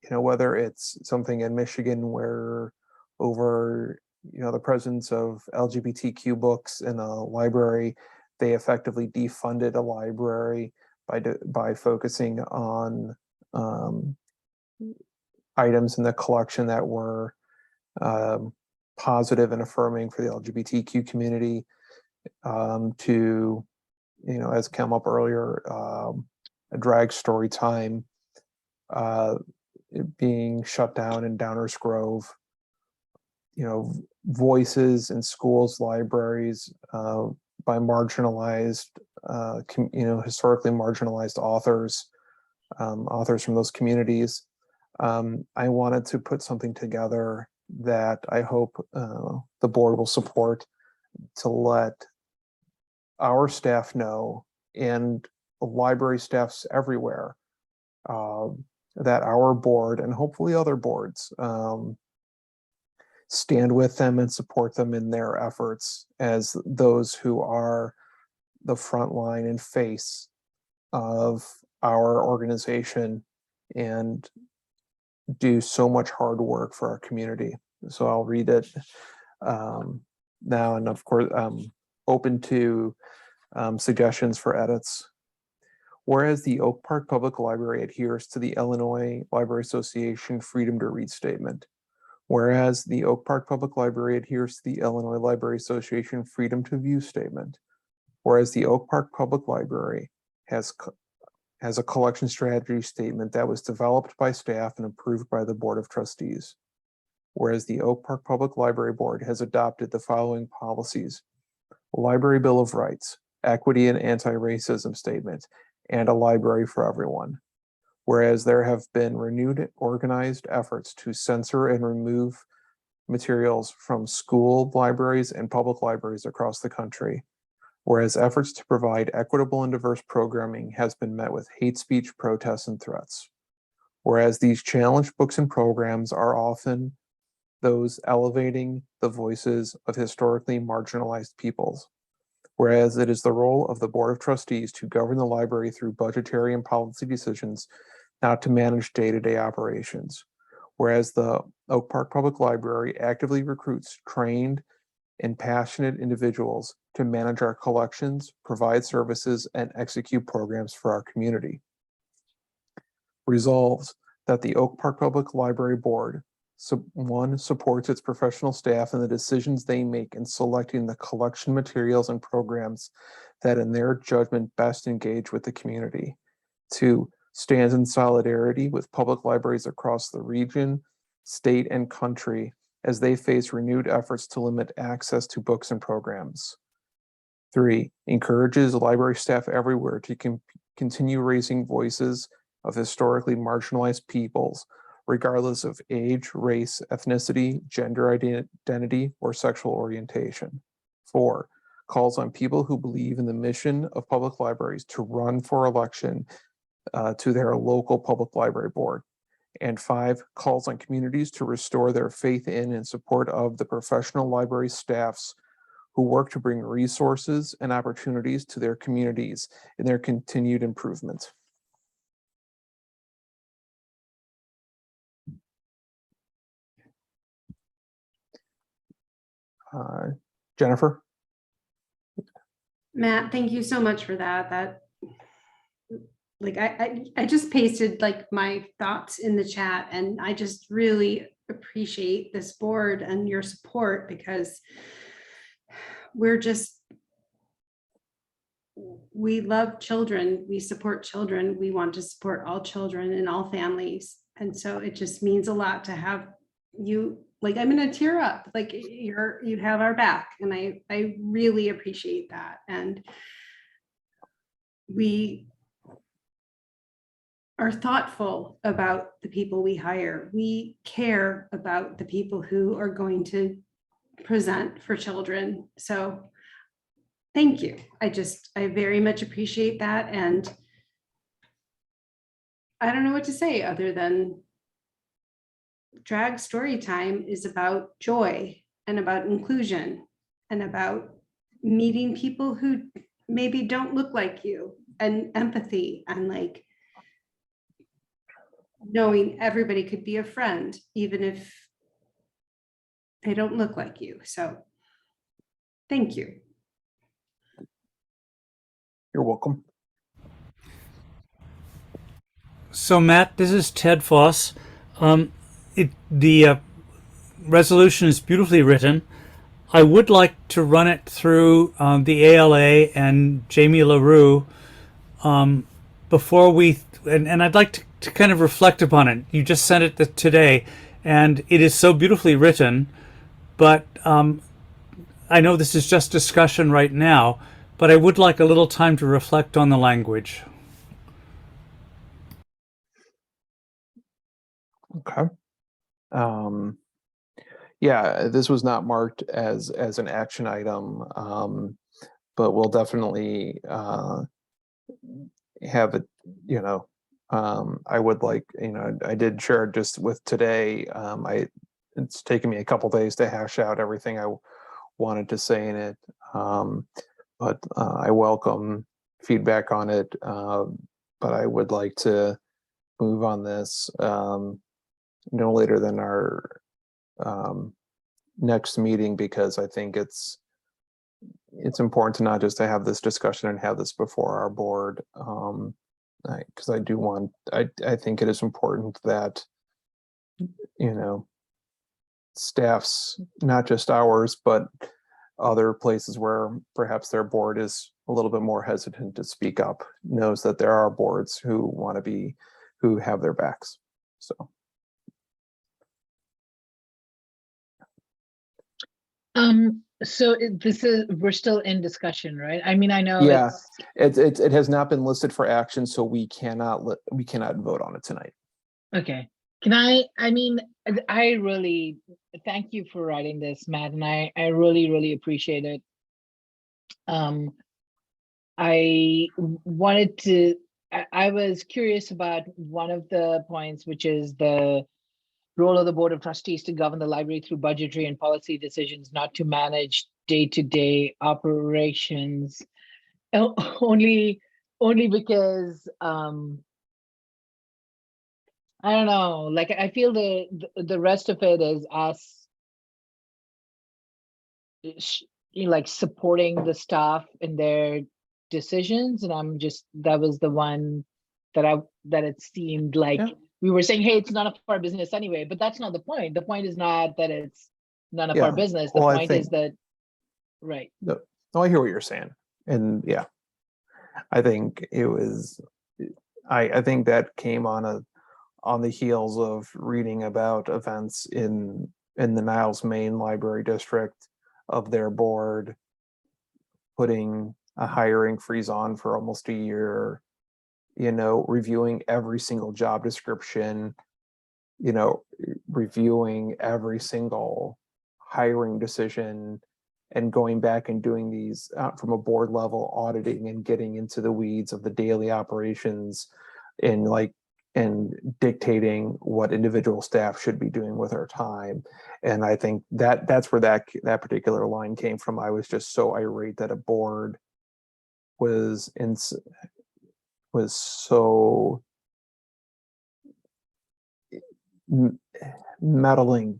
whether it's something in Michigan where over, the presence of LGBTQ books in a library, they effectively defunded a library by focusing on items in the collection that were positive and affirming for the LGBTQ community, to, as came up earlier, a drag story time being shut down in Downers Grove, voices in schools, libraries, by marginalized, historically marginalized authors, authors from those communities. I wanted to put something together that I hope the board will support, to let our staff know, and library staffs everywhere, that our board, and hopefully other boards, stand with them and support them in their efforts as those who are the front line and face of our organization and do so much hard work for our community. So I'll read it now, and of course, open to suggestions for edits. Whereas the Oak Park Public Library adheres to the Illinois Library Association Freedom to Read Statement. Whereas the Oak Park Public Library adheres to the Illinois Library Association Freedom to View Statement. Whereas the Oak Park Public Library has a collection strategy statement that was developed by staff and approved by the Board of Trustees. Whereas the Oak Park Public Library Board has adopted the following policies: a Library Bill of Rights, Equity and Anti-Racism Statement, and a library for everyone. Whereas there have been renewed organized efforts to censor and remove materials from school libraries and public libraries across the country. Whereas efforts to provide equitable and diverse programming has been met with hate speech, protests, and threats. Whereas these challenged books and programs are often those elevating the voices of historically marginalized peoples. Whereas it is the role of the Board of Trustees to govern the library through budgetary and policy decisions, not to manage day-to-day operations. Whereas the Oak Park Public Library actively recruits trained and passionate individuals to manage our collections, provide services, and execute programs for our community. Resolves that the Oak Park Public Library Board, one, supports its professional staff in the decisions they make in selecting the collection materials and programs that in their judgment best engage with the community. Two, stands in solidarity with public libraries across the region, state, and country as they face renewed efforts to limit access to books and programs. Three, encourages library staff everywhere to continue raising voices of historically marginalized peoples, regardless of age, race, ethnicity, gender identity, or sexual orientation. Four, calls on people who believe in the mission of public libraries to run for election to their local public library board. And five, calls on communities to restore their faith in and support of the professional library staffs who work to bring resources and opportunities to their communities in their continued improvement. Jennifer? Matt, thank you so much for that. Like I just pasted like my thoughts in the chat, and I just really appreciate this board and your support, because we love children, we support children, we want to support all children and all families. And so it just means a lot to have you, like, I'm gonna tear up, like you have our back, and I really appreciate that. And we are thoughtful about the people we hire. We care about the people who are going to present for children. So thank you. I very much appreciate that. And I don't know what to say other than drag story time is about joy and about inclusion and about meeting people who maybe don't look like you, and empathy, and like knowing everybody could be a friend, even if they don't look like you. So thank you. You're welcome. So Matt, this is Ted Foss. The resolution is beautifully written. I would like to run it through the ALA and Jamie LaRue before we, and I'd like to kind of reflect upon it. You just sent it today, and it is so beautifully written, but I know this is just discussion right now, but I would like a little time to reflect on the language. Okay. Yeah, this was not marked as an action item, but we'll definitely have it, I would like, I did share just with today, it's taken me a couple days to hash out everything I wanted to say in it. But I welcome feedback on it. But I would like to move on this no later than our next meeting, because I think it's important to not just to have this discussion and have this before our board. Because I think it is important that, staffs, not just ours, but other places where perhaps their board is a little bit more hesitant to speak up, knows that there are boards who have their backs. So. So we're still in discussion, right? I mean, I know. Yeah, it has not been listed for action, so we cannot vote on it tonight. Okay. I really thank you for writing this, Matt, and I really, really appreciate it. I was curious about one of the points, which is the role of the Board of Trustees to govern the library through budgetary and policy decisions, not to manage day-to-day operations. Only because I don't know, like I feel the rest of it is us like supporting the staff in their decisions, and that was the one that it seemed like we were saying, hey, it's none of our business anyway, but that's not the point. The point is not that it's none of our business. The point is that, right. No, I hear what you're saying. And yeah, I think it was, I think that came on the heels of reading about events in the Niles Main Library District of their board putting a hiring freeze on for almost a year, reviewing every single job description, reviewing every single hiring decision, and going back and doing these from a board level auditing and getting into the weeds of the daily operations and dictating what individual staff should be doing with our time. And I think that's where that particular line came from. I was just so irate that a board was so meddling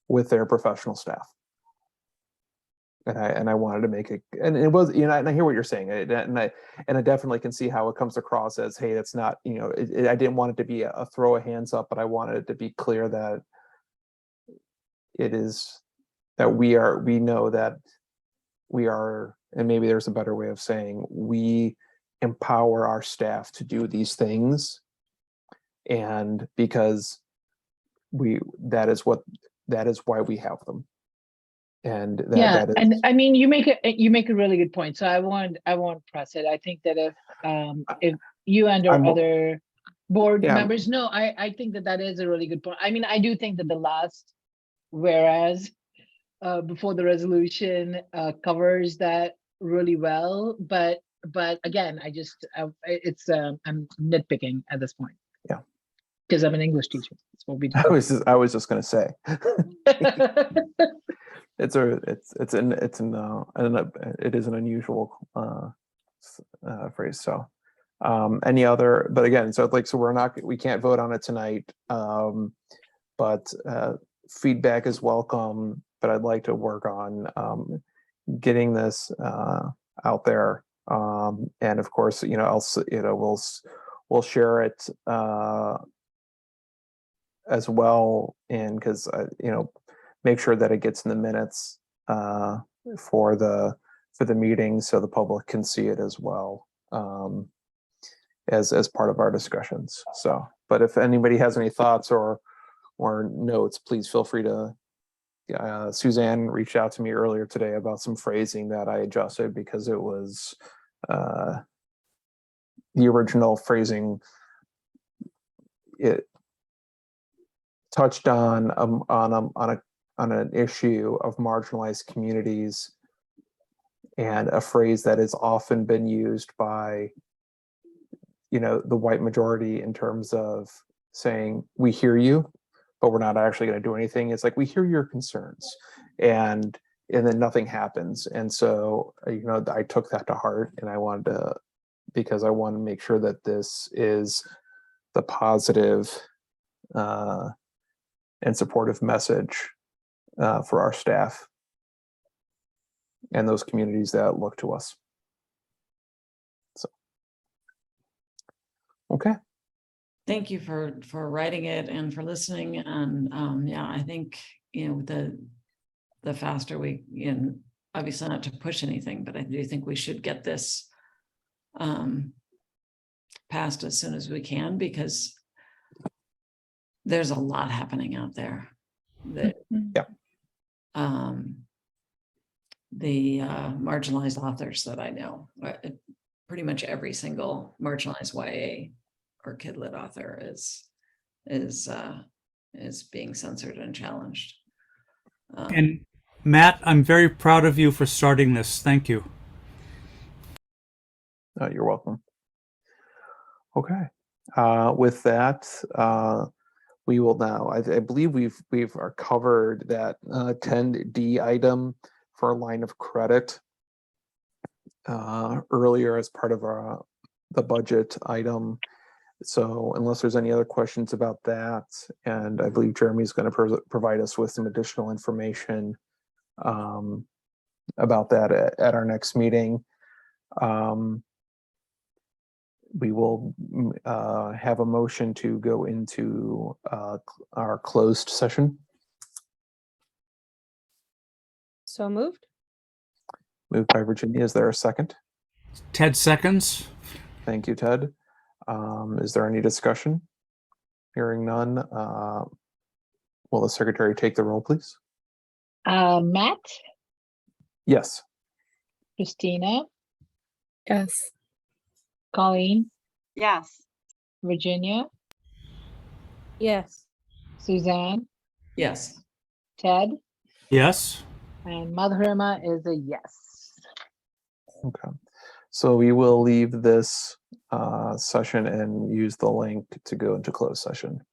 with their professional staff. And I wanted to make it, and it was, and I hear what you're saying, and I definitely can see how it comes across as, hey, that's not, I didn't want it to be a throw a hands up, but I wanted it to be clear that it is that we know that we are, and maybe there's a better way of saying, we empower our staff to do these things, and because that is why we have them. And that is, and I mean, you make a really good point. So I won't press it. I think that if you and or other board members, no, I think that is a really good point. I mean, I do think that the last whereas before the resolution covers that really well, but again, I'm nitpicking at this point. Yeah, because I'm an English teacher. That's what we do. I was just going to say. It is an unusual phrase. So any other, but again, so we can't vote on it tonight, but feedback is welcome. But I'd like to work on getting this out there, and of course, we'll share it as well, and because make sure that it gets in the minutes for the meeting, so the public can see it as well, as part of our discussions. So, but if anybody has any thoughts or notes, please feel free to. Suzanne reached out to me earlier today about some phrasing that I adjusted because it was the original phrasing. It touched on an issue of marginalized communities, and a phrase that has often been used by the white majority in terms of saying, we hear you, but we're not actually going to do anything. It's like, we hear your concerns, and then nothing happens. And so, I took that to heart, and I wanted to, because I want to make sure that this is the positive and supportive message for our staff and those communities that look to us. So, okay. Thank you for writing it and for listening. And yeah, I think, the faster we, obviously not to push anything, but I do think we should get this passed as soon as we can, because there's a lot happening out there that the marginalized authors that I know, pretty much every single marginalized YA or kid lit author is being censored and challenged. And Matt, I'm very proud of you for starting this. Thank you. You're welcome. Okay. With that, we will now, I believe we've covered that 10D item for a line of credit earlier as part of the budget item. So unless there's any other questions about that, and I believe Jeremy's going to provide us with some additional information about that at our next meeting. We will have a motion to go into our closed session. So moved. Moved by Virginia. Is there a second? Ted seconds. Thank you, Ted. Is there any discussion? Hearing none. Will the secretary take the roll, please? Matt, Yes. Christina, Yes. Colleen, Yes. Virginia, Yes. Suzanne, Yes. Ted, Yes. and Mother Irma is a yes. Okay. So we will leave this session and use the link to go into closed session.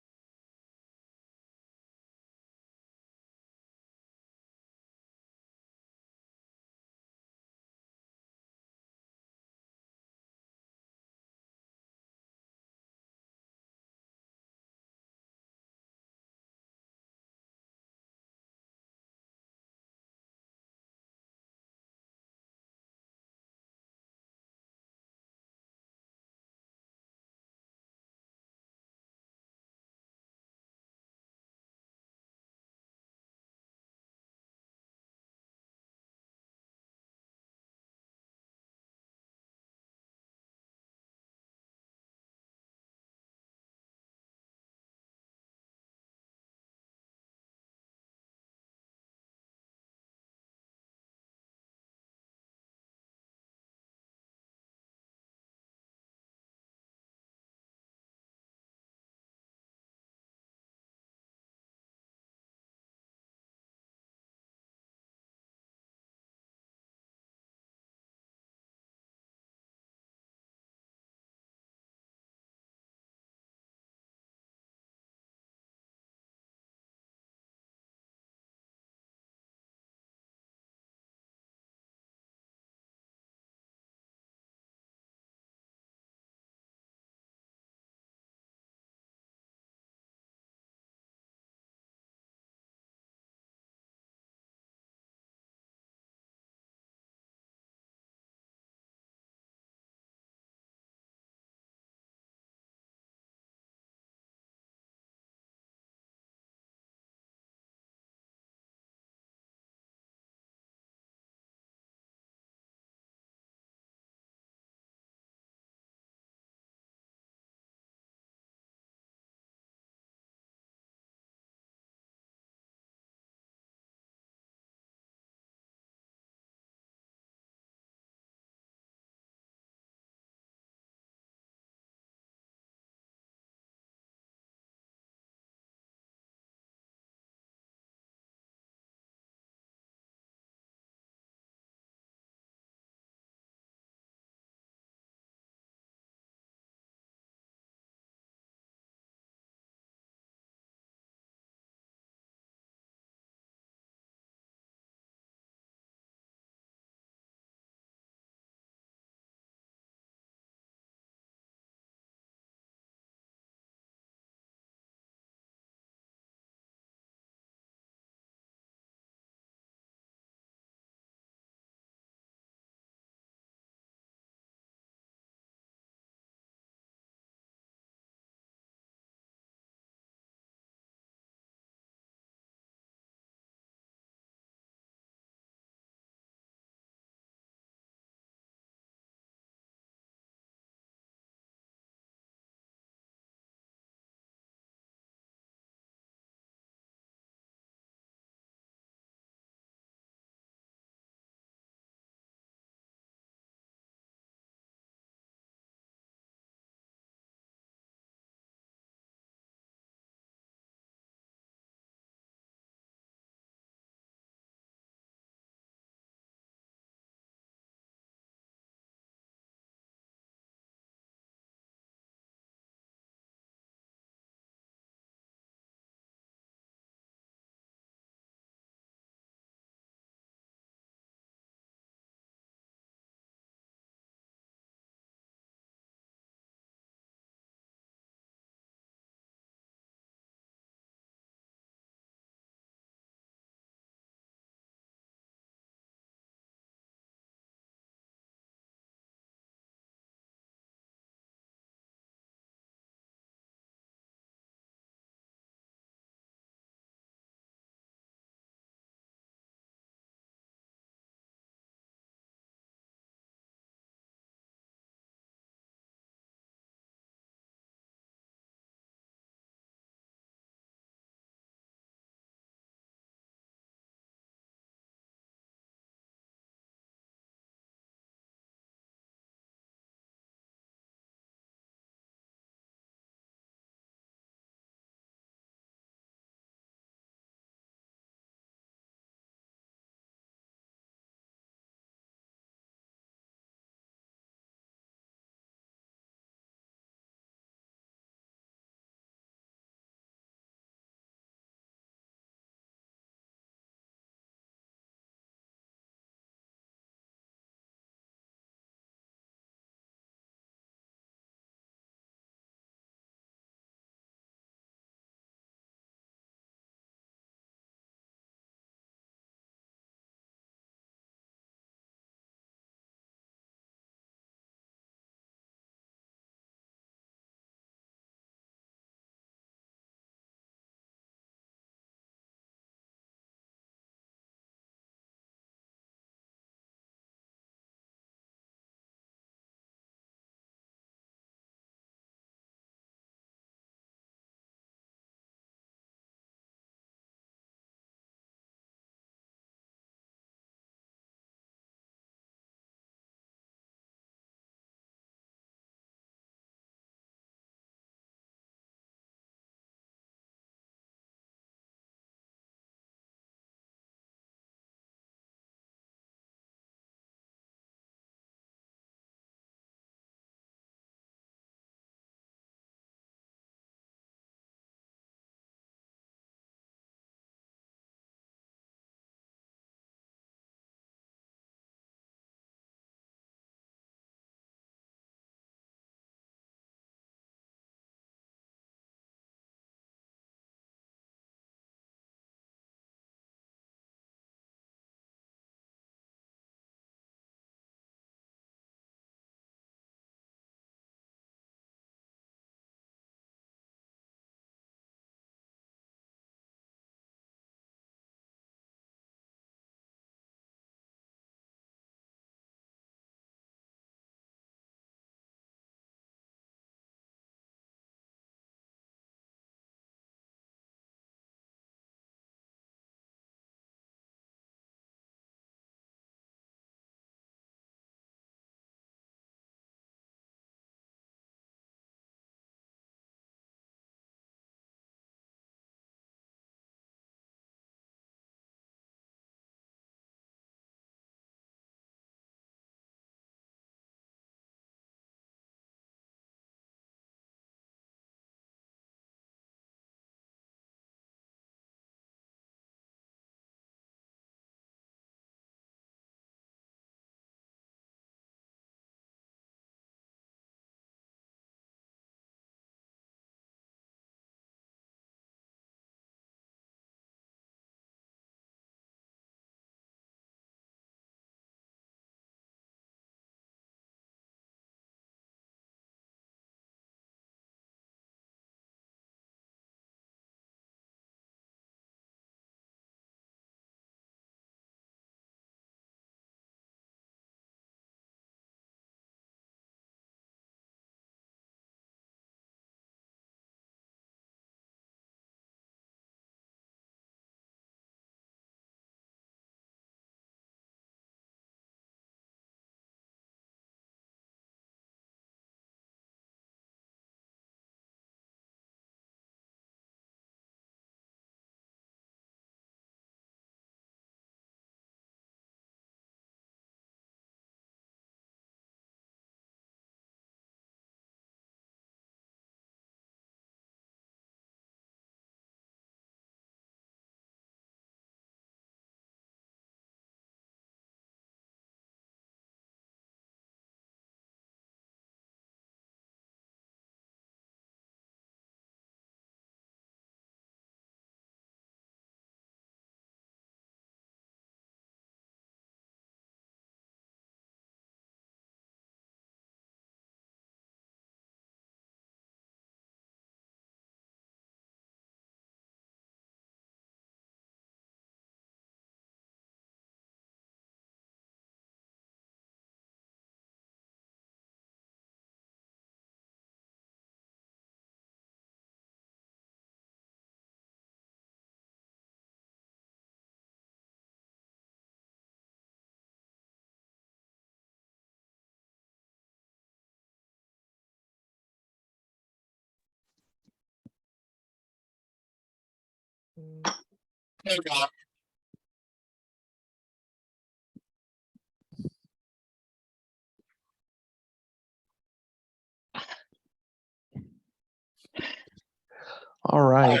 All right.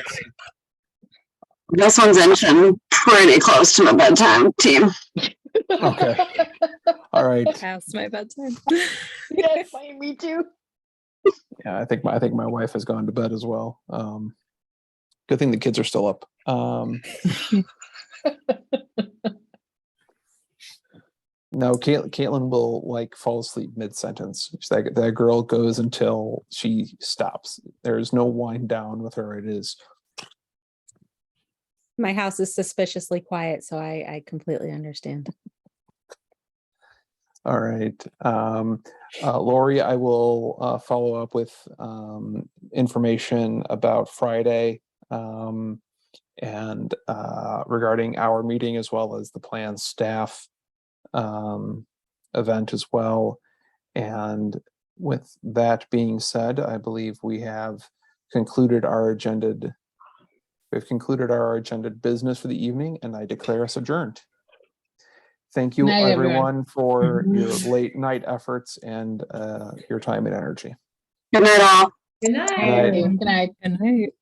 This one's inching pretty close to my bedtime, team. Okay. All right. Past my bedtime. Yes, me too. Yeah, I think my wife has gone to bed as well. Good thing the kids are still up. No, Caitlin will like fall asleep mid-sentence. That girl goes until she stops. There's no wind down with her. It is. My house is suspiciously quiet, so I completely understand. All right. Lori, I will follow up with information about Friday and regarding our meeting, as well as the planned staff event as well. And with that being said, I believe we have concluded our agenda. We've concluded our agenda business for the evening, and I declare us adjourned. Thank you, Night, everyone, for your late night efforts and your time and energy. Good night, all. Good night. Good night. Good night. Good night.